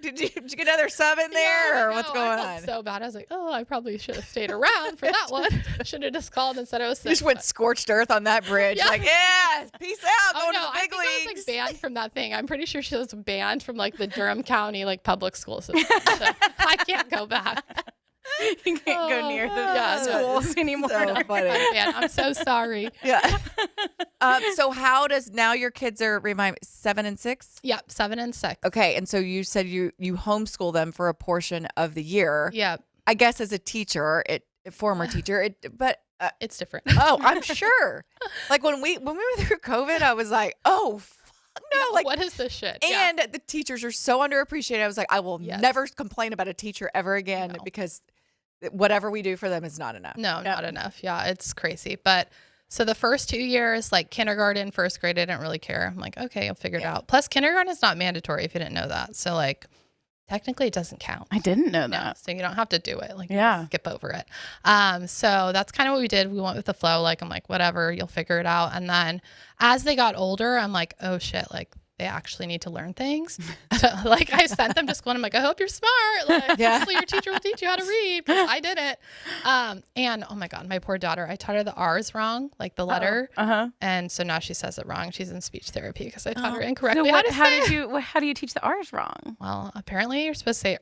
Did you get another sub in there, or what's going I on? felt so bad. I was like, oh, I probably should have stayed around for that one. Should have just called and said I was sick. You just went scorched earth on that bridge. Yeah. Like, yeah, peace out. Going to the I big think I leagues. was like banned from that thing. I'm pretty sure she was banned from like the Durham County like public school system. So I can't go back. You can't go near the schools anymore. So funny. Man, I'm so sorry. Yeah. So how does now your kids are, remind me, 7 and 6? Yep, 7 and 6. Okay. And so you said you homeschool them for a portion of the year. Yep. I guess as a teacher, former teacher, but It's different. oh, I'm sure. Like when we were through COVID, I was like, oh, fuck no. Yeah, Like, what is this shit? and the teachers are so underappreciated. I was like, I will Yes. never complain about a teacher ever again No. because whatever we do for them is not enough. No, not enough. Yeah, it's crazy. But so the first 2 years, like kindergarten, first grade, I didn't really care. I'm like, okay, I'll figure it out. Plus, kindergarten is not mandatory if you didn't know that. So like, technically, it doesn't count. I didn't know No, that. so you don't have to do it. Like, you Yeah. just skip over it. So that's kind of what we did. We went with the flow. Like, I'm like, whatever, you'll figure it out. And then as they got older, I'm like, oh shit, like they actually need to learn things. So like I sent them to school and I'm like, I hope you're smart. Like hopefully your teacher will teach you how to read because I didn't. And oh my God, my poor daughter, I taught her the R's wrong, like the letter. And so now she says it wrong. She's in speech therapy because I taught her incorrectly. So how do you teach the R's wrong? Well, apparently you're supposed to say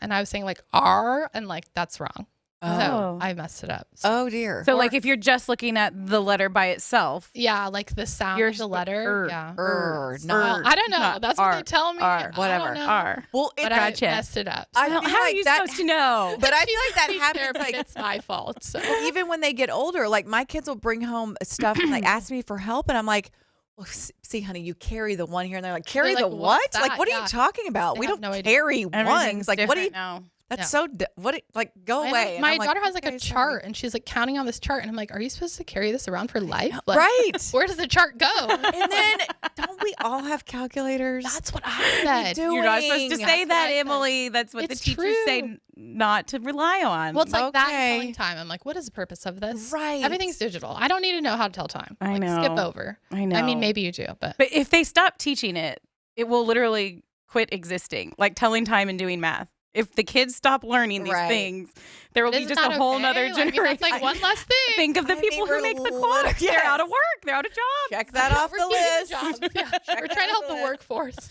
and I was saying like R and like that's wrong. So Oh. I messed it up. Oh dear. So like if you're just looking at the letter by itself, Yeah, like the sound of the letter. Yeah. Well, Well, I don't know. not That's what R, they tell me. R, I don't whatever. know. R. Well, But Gotcha. I messed it up. I How feel are like you that, supposed to know? but I feel like that Speech happens therapy, like it's my fault. So even when they get older. Like my kids will bring home stuff and like ask me for help, and I'm like, well, see, honey, you carry the one here, and they're like, carry They're the like, what? what's Like, that? what are Yeah. you talking about? They We have don't no idea. carry Everything's ones. Like, what do you? different now. That's so. What? Like, go away. And my I'm like, daughter has like okay, a sorry. chart and she's like counting on this chart. And I'm like, are you supposed to carry this around for life? Like, Right. Where does the chart go? And then don't we all have calculators? That's what I said. You're not supposed to doing? say That's what that, I said. Emily. That's what It's the teachers say true. not to rely on. Well, it's like that Okay. telling time. I'm like, what is the purpose of this? Right. Everything's digital. I don't need to know how to tell time. I Like, know. Skip over. I know. I mean, maybe you do, but But if they stop teaching it, it will literally quit existing, like telling time and doing math. If the kids stop learning these Right. things, there will be isn't just a that whole okay? nother Like, I mean, generation. that's like one less thing. Think of the I mean, people who we're make the literally- clocks. They're yes. out of work. They're out of jobs. Check that off We're the keeping list. jobs. Yeah. Check We're that trying to off help the the list. workforce.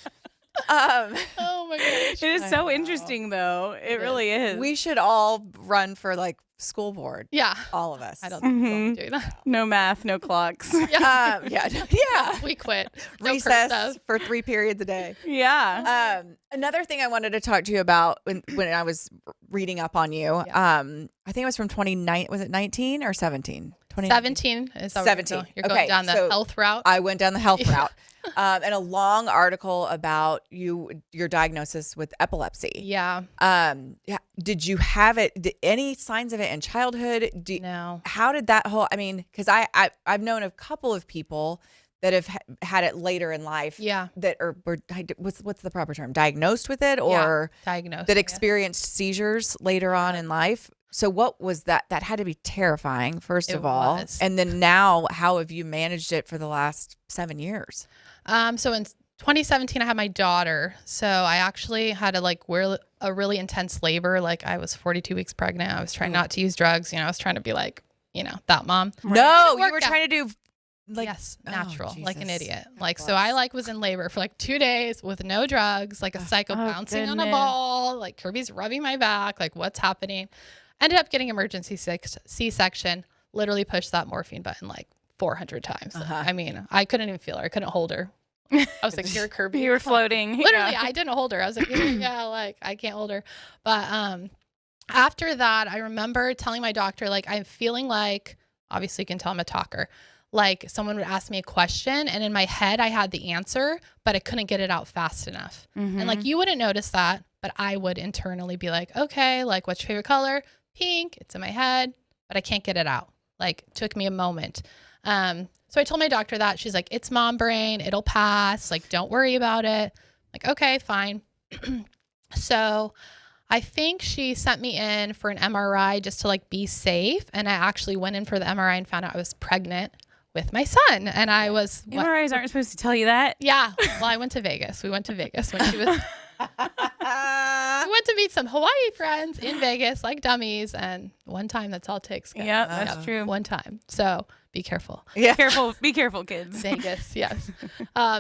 Um, Oh my gosh. It is I so know. interesting, though. It is. really is. we should all run for like school board. Yeah. All of us. I don't think we'll Mhm. do that. No math, no clocks. Yeah. Yeah. We quit. No Recess cursive. for 3 periods a day. Yeah. Another thing I wanted to talk to you about when I was reading up on you, I think it was from 29. Was it 19 or 17? 17 is how 17. You're going Okay, down the so health route. I went down the health route. And a long article about your diagnosis with epilepsy. Yeah. Yeah. Did you have it? Any signs of it in childhood? No. How did that whole? I mean, because I've known a couple of people that have had it later in life. Yeah. That were what's the proper term? Diagnosed with it, or Diagnosed. that experienced seizures later on in life. So what was that? That had to be terrifying, first It of all. was. And then now, how have you managed it for the last 7 years? So in 2017, I had my daughter. So I actually had a really intense labor. Like I was 42 weeks pregnant. I was trying not to use drugs. I was trying to be like, that mom. No, It you were worked out. trying to do Yes, oh, natural, like an Jesus. idiot. Like, so I was in labor for 2 days with no drugs, like a psycho bouncing on a goodness. ball, like Kirby's rubbing my back, like what's happening? Ended up getting emergency C-section, literally pushed that morphine button 400 times. I mean, I couldn't even feel her. I couldn't hold her. I was like, here, Kirby. You were floating. Literally, Yeah. I didn't hold her. I was like, yeah, I can't hold her. But after that, I remember telling my doctor, I'm feeling like, obviously you can tell I'm a talker. Someone would ask me a question and in my head I had the answer, but I couldn't get it out fast enough. Mhm. And you wouldn't notice that, but I would internally be like, okay, what's your favorite color? pink. It's in my head, but I can't get it out. Like, it took me a moment. So I told my doctor that. She's like, it's mom brain. It'll pass. Like, don't worry about it. Like, okay, fine. So I think she sent me in for an MRI just to like be safe. And I actually went in for the MRI and found out I was pregnant with my son. And I was... MRIs aren't supposed to tell you that. Yeah. Well, I went to Vegas. We went to Vegas when she was... We went to meet some Hawaii friends in Vegas like dummies. And one time, that's all it takes. Guys. Yeah, that's true. One time. So be careful. Yeah. Be careful, kids. Vegas, yes.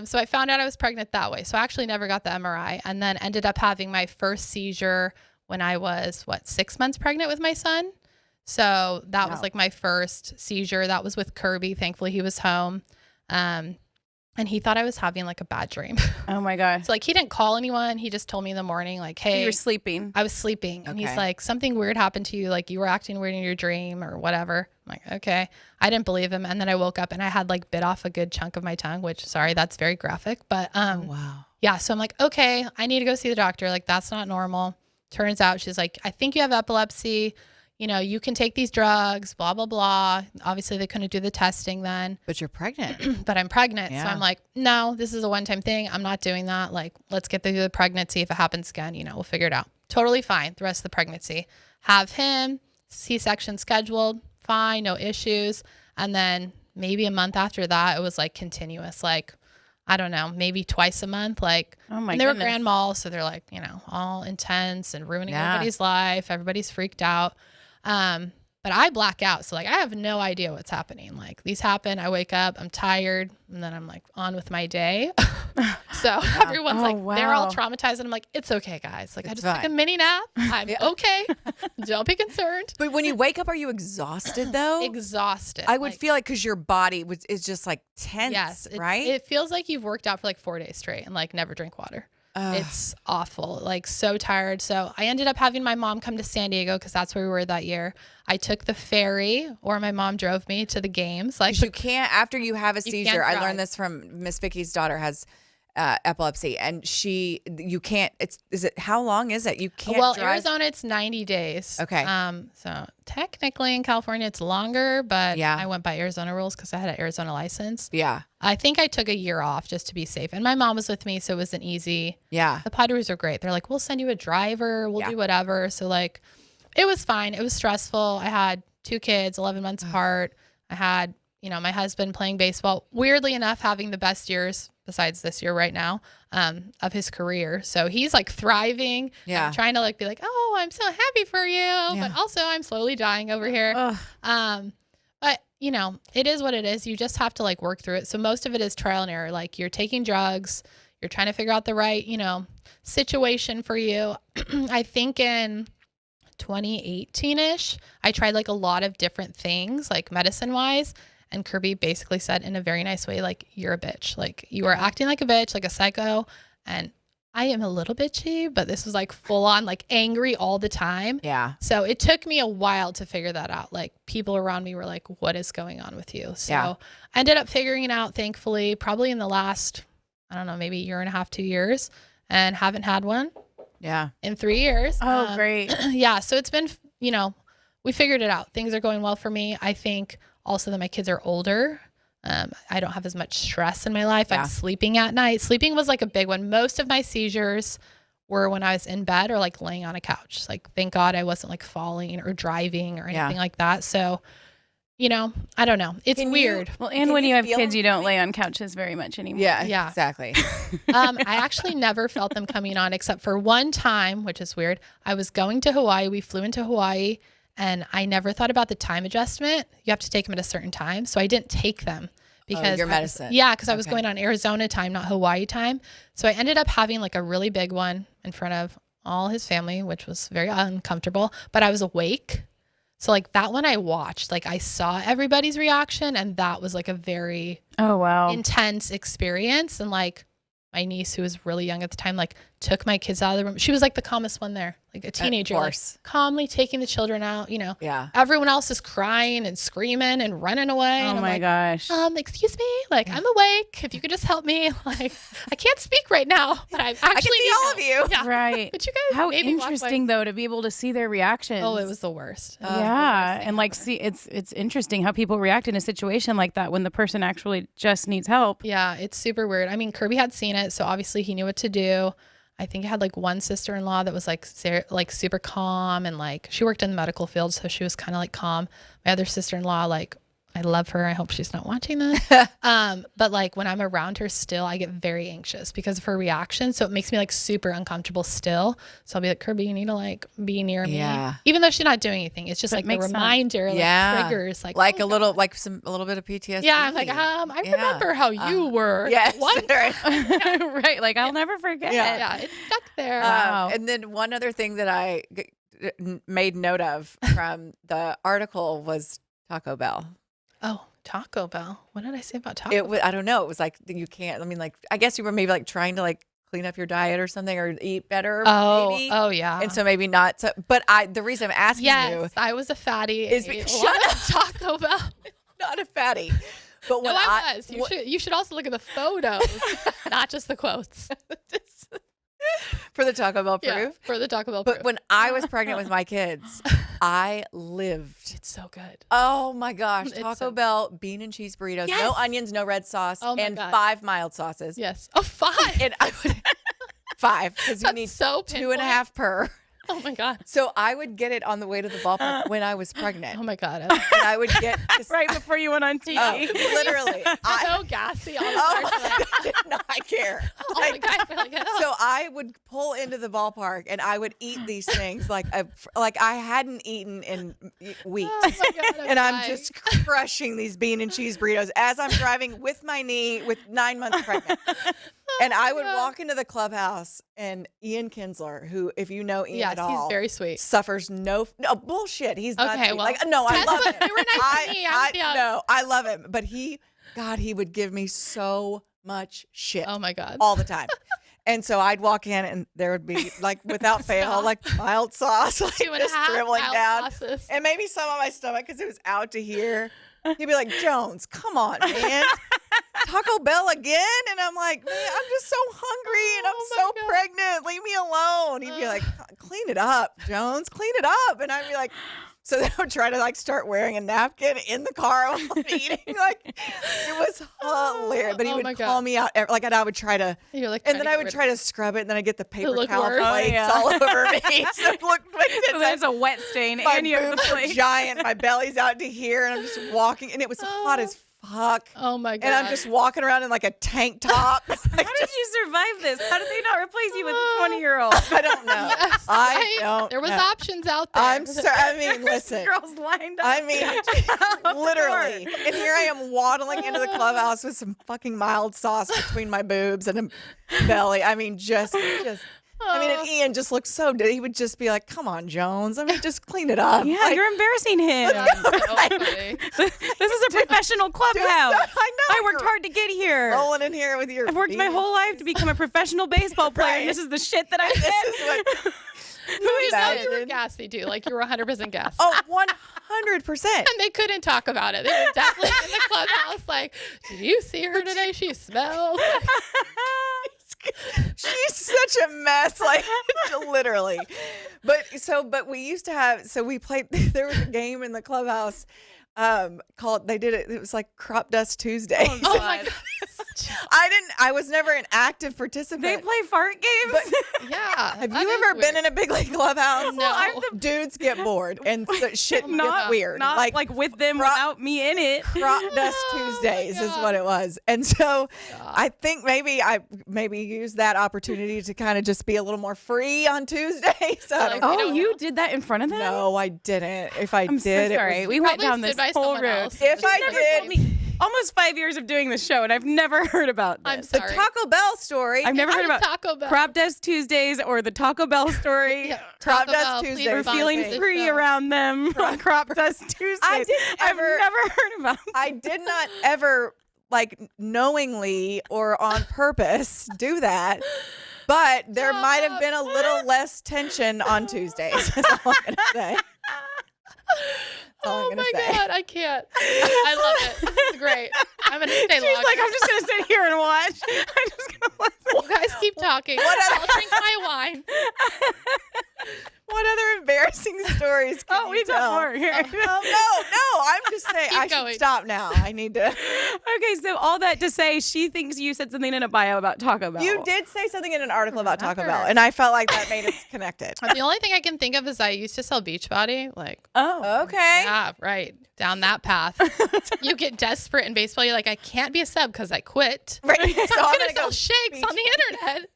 So I found out I was pregnant that way. So I actually never got the MRI and then ended up having my first seizure when I was, 6 months pregnant with my son. So that was like my first seizure. That was with Kirby. Thankfully, he was home. And he thought I was having like a bad dream. Oh my God. So like he didn't call anyone. He just told me in the morning like, hey. You were sleeping. I was sleeping. And he's like, something weird happened to you. Like you were acting weird in your dream or whatever. I'm like, okay. I didn't believe him. And then I woke up and I had like bit off a good chunk of my tongue, which sorry, that's very graphic. But Wow. yeah. So I'm like, okay, I need to go see the doctor. Like that's not normal. Turns out she's like, I think you have epilepsy. You know, you can take these drugs, blah, blah, blah. Obviously, they couldn't do the testing then. But you're pregnant. But I'm pregnant. Yeah. So I'm like, no, this is a one-time thing. I'm not doing that. Like, let's get through the pregnancy. If it happens again, you know, we'll figure it out. Totally fine. The rest of the pregnancy. Have him, C-section scheduled. Fine, no issues. And then maybe a month after that, it was like continuous. Like, I don't know, maybe twice a month. Like, Oh my and they were goodness. grand mal. So they're like, you know, all intense and ruining everybody's life. Everybody's freaked out. But I black out. So like, I have no idea what's happening. Like these happen. I wake up, I'm tired, and then I'm like on with my day. So everyone's they're all traumatized. And I'm like, it's okay, guys. Like I just took a mini nap. I'm okay. Don't be concerned. But when you wake up, are you exhausted though? Exhausted. I would feel like because your body is just like tense, yes, right? It feels like you've worked out for like 4 days straight and like never drink water. It's awful, like so tired. So I ended up having my mom come to San Diego because that's where we were that year. I took the ferry, or my mom drove me to the games. Like you can't, after you have a seizure, I drive. learned this from Miss Vicky's daughter has epilepsy, and you can't, how long is it? You can't drive. Arizona, it's 90 days. Okay. So technically in California, it's longer, but Yeah. I went by Arizona rules because I had an Arizona license. Yeah. I think I took a year off just to be safe. And my mom was with me, so it wasn't easy. Yeah. The Padres are great. They're like, we'll send you a driver. We'll do whatever. So like, it was fine. It was stressful. I had 2 kids, 11 months apart. I had, my husband playing baseball, weirdly enough, having the best years besides this year right now, of his career. So he's like thriving. Yeah. I'm trying to like be like, oh, I'm so happy for you. But also I'm slowly dying over here. But it is what it is. You just have to like work through it. So most of it is trial and error. Like you're taking drugs, you're trying to figure out the right, situation for you. I think in 2018-ish, I tried like a lot of different things, like medicine wise. And Kirby basically said in a very nice way, like, you're a bitch. Like you are acting like a bitch, like a psycho. And I am a little bitchy, but this was like full on, like angry all the time. Yeah. So it took me a while to figure that out. Like people around me were like, what is going on with you? So I ended up figuring it out, thankfully, probably in the last, I don't know, maybe 1.5, 2 years, and haven't had one in 3 years. Oh, great. Yeah. So it's been, we figured it out. Things are going well for me. I think also that my kids are older. I don't have as much stress in my life. I'm sleeping at night. Sleeping was like a big one. Most of my seizures were when I was in bed or like laying on a couch. Like, thank God I wasn't like falling or driving or anything like that. So, I don't know. It's weird. Well, and when you have kids, you don't lay on couches very much anymore. Yeah. Exactly. I actually never felt them coming on except for one time, which is weird. I was going to Hawaii. We flew into Hawaii. And I never thought about the time adjustment. You have to take them at a certain time. So I didn't take them because your medicine. Because I was going on Arizona time, not Hawaii time. So I ended up having like a really big one in front of all his family, which was very uncomfortable, but I was awake. So like that one I watched, like I saw everybody's reaction, and that was like a very intense experience. And like my niece, who was really young at the time, like took my kids out of the room. She was like the calmest one there, like a teenager, like calmly taking the children out, Yeah. Everyone else is crying and screaming and running away. Oh and I'm my like, gosh. Excuse me, like I'm awake. If you could just help me, like I can't speak right now, but I actually I can see all of you. Yeah. Right. But you guys, How maybe walk interesting though to be able to see their reactions. Oh, it was the worst. Yeah, and like see, it's interesting how people react in a situation like that when the person actually just needs help. Yeah, it's super weird. I mean, Kirby had seen it, so obviously he knew what to do. I think I had like one sister-in-law that was like super calm, and like she worked in the medical field, so she was kind of like calm. My other sister-in-law, like I love her. I hope she's not watching this. But like when I'm around her still, I get very anxious because of her reaction. So it makes me like super uncomfortable still. So I'll be like, Kirby, you need to like be near me. Even though she's not doing anything. It's just like the reminder, like triggers. Like a little, like a little bit of PTSD. Yeah. I'm like, I remember how you were. Yes. Right. Like I'll never forget. Yeah. It's stuck there. Wow. And then one other thing that I made note of from the article was Taco Bell. Oh, Taco Bell. What did I say about Taco Bell? I don't know. It was like, you can't, I mean, like, I guess you were maybe like trying to like clean up your diet or something or eat better. Maybe. Oh, yeah. And so maybe not. So, but the reason I'm asking you. I was a fatty. Is shut up. Taco Bell. Not a fatty. But when I was. You should also look at the photos, not just the quotes. For the Taco Bell proof? Yeah, for the Taco Bell proof. But when I was pregnant with my kids, I lived. It's so good. Oh my gosh. Taco Bell bean and cheese burritos. Yes. No onions, no red sauce, and God. 5 mild sauces. Yes. Oh, 5. And I would 5 because you need so 2.5 per. Oh my God. So I would get it on the way to the ballpark when I was pregnant. Oh my God. And I would get right before you went on TV. Literally. So gassy all the Oh, time. I did not care. Oh my God. I feel like So I would pull into the ballpark and I would eat these things like I hadn't eaten in weeks. Oh my God, and I'm just crushing these bean and cheese burritos as I'm driving with my knee with 9 months pregnant. And I would walk into the clubhouse, and Ian Kinsler, who, if you know Ian at all, he's very sweet. suffers no bullshit. He's not okay. sweet. Well, like no, I love him. They were nice to me. No, I love him, but he would give me so much shit. Oh my God, all the time. And so I'd walk in, and there would be like without fail, like mild sauce, like just dribbling down, and maybe some on my stomach because it was out to here. He'd be like, Jones, come on, man. Taco Bell again? And I'm like, man, I'm just so hungry and I'm so pregnant. Leave me alone. He'd be like, clean it up, Jones. Clean it up. And I'd be like, so they would try to like start wearing a napkin in the car while I'm eating. Like it was hilarious. But he would call me out like, and I would try to, and then I would try to scrub it, and then I get the paper towel flakes all over me. So it looked like there's a wet stain my and you have the boobs are flake. giant. My belly's out to here, and I'm just walking, and it was hot as fuck. Oh my God. And I'm just walking around in like a tank top. How did you survive this? How did they not replace you with a 20-year-old? I don't know. Yes, I don't There was know. options out there. I'm sorry. I mean, listen. Girls lined up. I mean, literally. And here I am waddling into the clubhouse with some fucking mild sauce between my boobs and a belly. I mean, just. I mean, and Ian just looked so dead. He would just be like, come on, Jones. I mean, just clean it up. Yeah, like, you're embarrassing him. Yeah, so funny. This is a professional clubhouse. I know. I worked hard to get here. Rolling in here with your I've worked my whole life to become a professional baseball player, and this is the shit that I This get. is what... Who you said you were gassy too? Like you were 100% gassy. Oh, 100%. And they couldn't talk about it. They were definitely in the clubhouse like, did you see her today? She smells. She's such a mess, like literally. But we used to have, so we played, there was a game in the clubhouse called, it was like Crop Dust Tuesday. Oh my God. I was never an active participant. They play fart games? But, yeah. Have you ever been in a big league clubhouse? No. Dudes get bored and shit gets weird. Not like with them without me in it. Crop Dust Tuesdays is what it was. And so I think maybe I used that opportunity to kind of just be a little more free on Tuesdays. Oh, you did that in front of them? No, I didn't. If I I'm did, so sorry. We went down this whole road. If I did, almost 5 years of doing this show, and I've never heard about this. I'm sorry. The Taco Bell story. I've never heard about Taco Bell. Crop Dust Tuesdays or the Taco Bell story. Crop Dust Tuesdays. We're feeling free around them on Crop Dust Tuesdays. I've never heard about them. I did not ever like knowingly or on purpose do that. But there might have been a little less tension on Tuesdays. That's all I'm going to say. Oh my God, I can't. I love it. This is great. I'm going to stay She's longer. like, I'm just going to sit here and watch. I'm just going to listen. You guys keep talking. I'll drink my wine. What other embarrassing stories can you we tell? got more here. No. I'm just saying I going. should stop now. I need to. Okay, so all that to say, she thinks you said something in a bio about Taco Bell. You did say something in an article about Taco Bell, and I felt like that made us connected. The only thing I can think of is I used to sell Beachbody. Like, Oh. Okay. yeah, right. Down that path. You get desperate in baseball. You're like, I can't be a sub because I quit. Right. So I'm going to go sell shakes on the internet.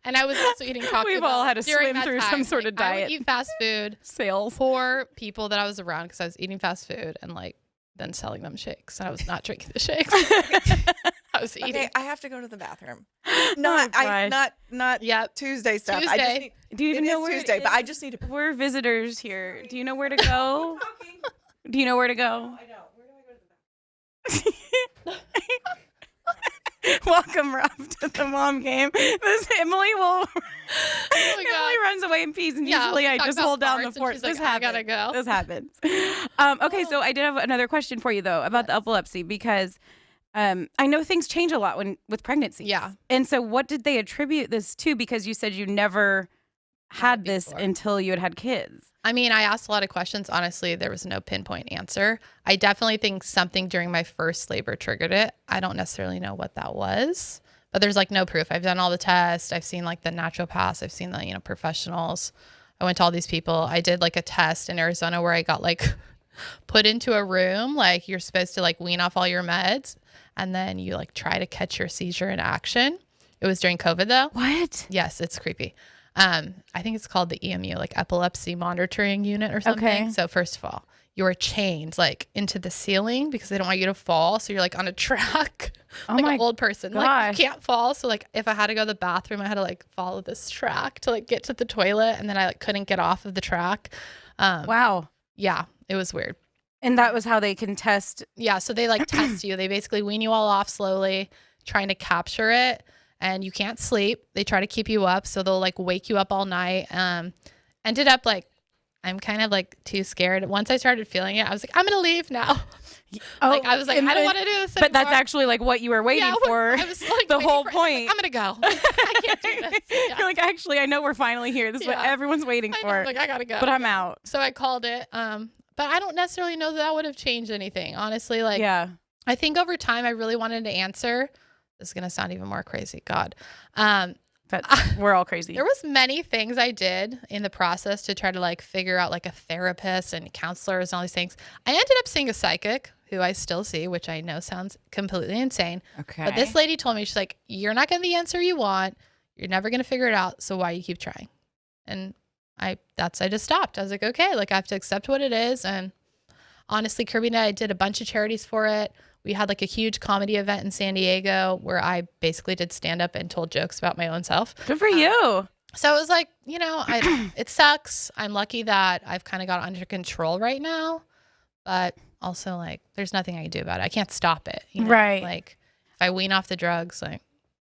And I was also eating Taco We've Bell all had to during swim that through time. some sort of I diet. would eat fast food Sales. for people that I was around because I was eating fast food and like then selling them shakes. And I was not drinking the shakes. I was eating. Okay, I have to go to the bathroom. gosh. Not Yep. Tuesday stuff. I just Tuesday. need, Do you it even know is where Tuesday, but I just need to. We're visitors here. Do you know where to go? Do you know where to go? I know. Where do I go to the bathroom? Welcome, Rob, to the mom game. This Emily will. Oh my God. Emily runs away in peace, and Yeah, usually we I talk just about hold down the farts and fort. she's like, This I happens. gotta go. This happens. Okay, so I did have another question for you though about the epilepsy because I know things change a lot with pregnancy. Yeah. And so, what did they attribute this to? Because you said you never had this before. until you had kids. I mean, I asked a lot of questions. Honestly, there was no pinpoint answer. I definitely think something during my first labor triggered it. I don't necessarily know what that was, but there's like no proof. I've done all the tests. I've seen like the naturopaths. I've seen the, professionals. I went to all these people. I did like a test in Arizona where I got like put into a room. Like you're supposed to like wean off all your meds and then you like try to catch your seizure in action. It was during COVID though. What? Yes, it's creepy. I think it's called the EMU, like epilepsy monitoring unit or something. Okay. So first of all, you're chained like into the ceiling because they don't want you to fall. So you're like on a track, like my an old person. Like gosh. you can't fall. So like if I had to go to the bathroom, I had to like follow this track to like get to the toilet, and then I like couldn't get off of the track. Wow. Yeah, it was weird. And that was how they can test. Yeah, so they like test you. They basically wean you all off slowly, trying to capture it. And you can't sleep. They try to keep you up. So they'll like wake you up all night. Ended up like, I'm kind of like too scared. Once I started feeling it, I was like, I'm going to leave now. Like I was like, I don't want to do this anymore. But that's actually like what you were waiting for. I was like the waiting whole for it. point. I'm going to go. I can't do this. Yeah. You're like, actually, I know we're finally here. This is what Yeah. everyone's waiting I know, for. like I got to go. But I'm out. So I called it. But I don't necessarily know that would have changed anything. Honestly, like Yeah. I think over time I really wanted to answer. This is going to sound even more crazy. God. We're all crazy. There was many things I did in the process to try to like figure out like a therapist and counselors and all these things. I ended up seeing a psychic who I still see, which I know sounds completely insane. Okay. But this lady told me, she's like, you're not getting the answer you want. You're never going to figure it out. So why you keep trying? And I just stopped. I was like, okay, like I have to accept what it is. And honestly, Kirby and I did a bunch of charities for it. We had like a huge comedy event in San Diego where I basically did stand up and told jokes about my own self. Good for you. So it was like, it sucks. I'm lucky that I've kind of got it under control right now, but also like, there's nothing I can do about it. I can't stop it. Right. Like if I wean off the drugs, like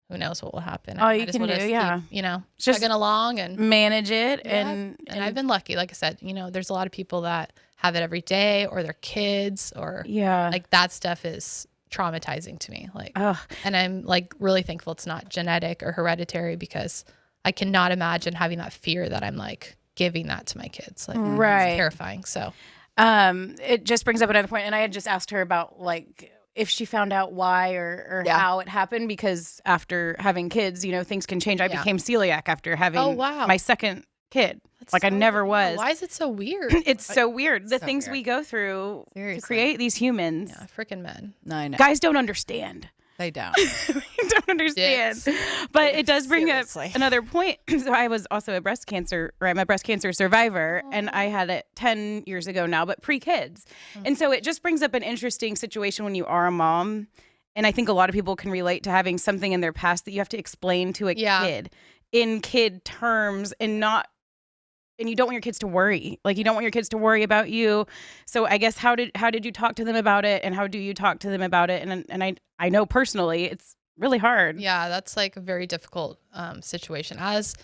who knows what will happen. All you can do, yeah. Keep, Just chugging along and manage it. yeah. And I've been lucky. Like I said, there's a lot of people that have it every day or their kids or yeah. like that stuff is traumatizing to me. Like, Ugh. and I'm like really thankful it's not genetic or hereditary because I cannot imagine having that fear that I'm like giving that to my kids. Like, Right. It's terrifying. So, It just brings up another point, and I had just asked her about like if she found out why or Yeah. how it happened, because after having kids, things can change. I Yeah. became celiac after having Oh, wow. my second kid. that's Like I so never weird. was. Why is it so weird? It's so weird. The so things weird. we go through Seriously. to create these humans. Yeah, freaking men. I know. Guys don't understand. They don't. They don't understand. Dicks. But it does bring Seriously. up another point. So I was also I'm a breast cancer survivor, and I had it 10 years ago now, but pre-kids. And so it just brings up an interesting situation when you are a mom. And I think a lot of people can relate to having something in their past that you have to explain to a Yeah. kid in kid terms and you don't want your kids to worry. Like you don't want your kids to worry about you. So I guess how did you talk to them about it, and how do you talk to them about it? And I know personally it's really hard. Yeah, that's like a very difficult situation. As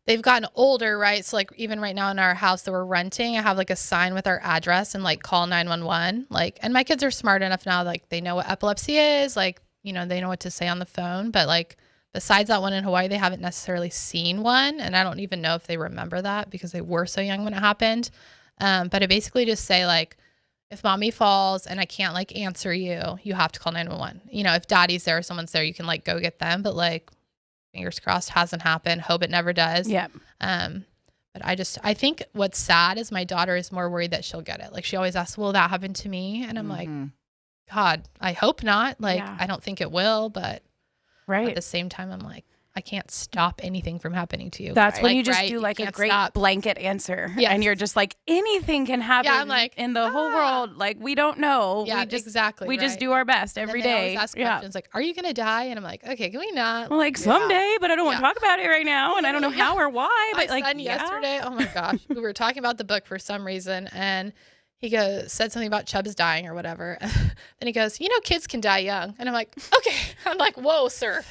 they've gotten older, right? So like even right now in our house that we're renting, I have like a sign with our address and like call 911. Like, and my kids are smart enough now, like they know what epilepsy is, like, you know, they know what to say on the phone. But like besides that one in Hawaii, they haven't necessarily seen one. And I don't even know if they remember that because they were so young when it happened. But I basically just say like, if mommy falls and I can't like answer you, you have to call 911. You know, if daddy's there or someone's there, you can like go get them. But like, fingers crossed, hasn't happened. Hope it never does. Yeah. But I think what's sad is my daughter is more worried that she'll get it. Like she always asks, will that happen to me? And I'm like, God, I hope not. Like, I don't think it will, but at the same time, I'm like, I can't stop anything from happening to you. That's when you just do like a great blanket answer. Yes. And you're just like, anything can happen I'm like, in the whole world. Like, we don't know. Yeah, We just do our best every day. They always ask questions like, are you going to die? And I'm like, okay, can we not? Well, like someday, but I don't want to talk about it right now. And I don't know how or why. But my like son yesterday, oh my gosh, we were talking about the book for some reason. And he said something about Chubb's dying or whatever. Then he goes, you know, kids can die young. And I'm like, okay. I'm like, whoa, sir.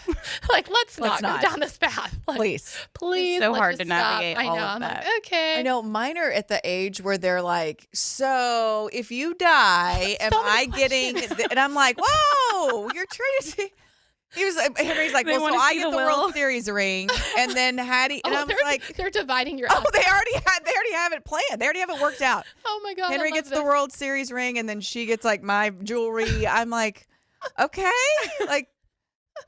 Like, let's not go down this path. Like, please. It's so hard to navigate all of I'm that. like, okay. I know mine are at the age where they're like, so if you die, am I getting, and I'm like, whoa, you're trying to see. Henry's like, well, so I get the World Series ring, and then Hattie, and I'm like, they're dividing your. Oh, they already have it planned. They already have it worked out. Oh my God, Henry gets the World Series ring, and then she gets like my jewelry. I'm like, okay, like.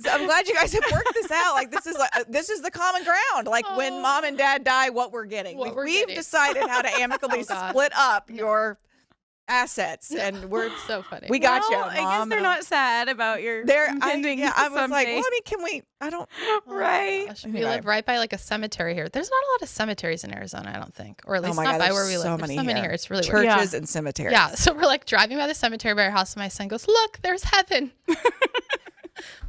So I'm glad you guys have worked this out. Like this is the common ground. Like when mom and dad die, what we're getting. We've decided how to amicably split up your assets, and we're so funny. We got you, Mom. I guess they're not sad about your impending. I was someday. like, well, I mean, can we? I don't. Right. We live right by like a cemetery here. There's not a lot of cemeteries in Arizona, I don't think, or at least not God, by where we live. So There's many so many here. It's really churches and cemeteries. Yeah. So we're like driving by the cemetery by our house, and my son goes, "Look, there's heaven."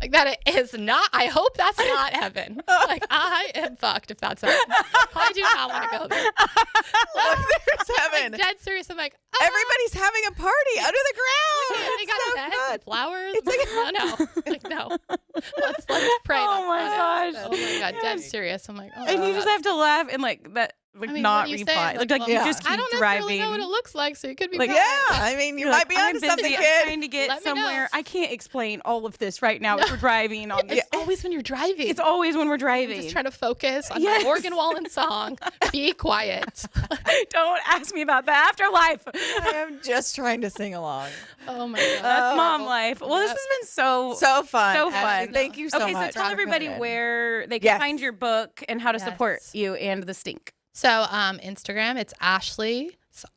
Like that it is not. I hope that's not heaven. Like I am fucked if that's heaven. I do not want to go there. Look, there's heaven. Like, dead serious. I'm like, everybody's having a party under the ground. They got so a bed with flowers. It's like, no. Like no. Let's pray. Oh my gosh. Oh my God, dead serious. I'm like, oh. And you just have to laugh and like that. Like, I mean, not what do you reply. say? Like Well, you just keep I don't driving. necessarily know what it looks like, so you could be Like, right. yeah, I mean, you might be onto something, I'm kid. trying to get Let me know. somewhere. I can't explain all of this right now. If we're driving on this. It's always when you're driving. It's always when we're driving. Just trying to focus on my organ wall and song. Be quiet. Don't ask me about the afterlife. I am just trying to sing along. Oh my God. That's mom life. Well, this has been so fun. So Ashley, fun. thank you so much. Okay, so tell everybody where they can find your book and how to support you and the stink. So Instagram, it's Ashlee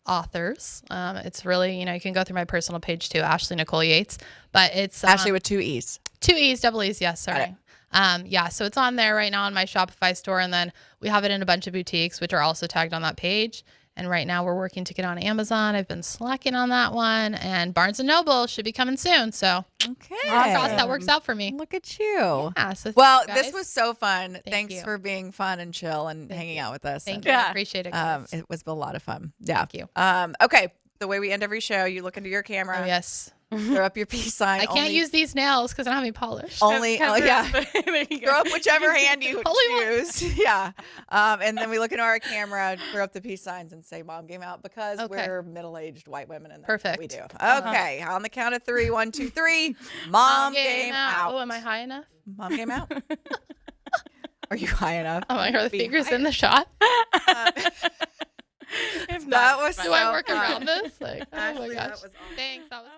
Authors. It's really, you can go through my personal page too, Ashlee Nicole Yates. But it's Ashlee with 2 E's. 2 E's, double E's, yes, sorry. Yeah, so it's on there right now in my Shopify store, and then we have it in a bunch of boutiques, which are also tagged on that page. And right now we're working to get on Amazon. I've been slacking on that one, and Barnes & Noble should be coming soon. So that works out for me. Look at you. Yeah, so well, thanks, this was so fun. Thanks you. for being fun and chill and hanging out with us. Thank you. I appreciate it, guys. It was a lot of fun. Yeah. Thank you. Okay. The way we end every show, you look into your camera. Oh, yes. Throw up your peace sign. I can't use these nails because I don't have any polish. Only, throw up whichever hand you choose. Yeah. And then we look into our camera, throw up the peace signs, and say "Mom game out" because we're middle-aged white women, and that's what we do. Okay. On the count of 3, 1, 2, 3. Mom game out. Oh, am I high enough? Mom game out. Are you high enough? Oh my God, are the fingers in the shot? That was so Do I work fun. around this? Like, oh my Ashley, gosh. that was awesome. Thanks. That was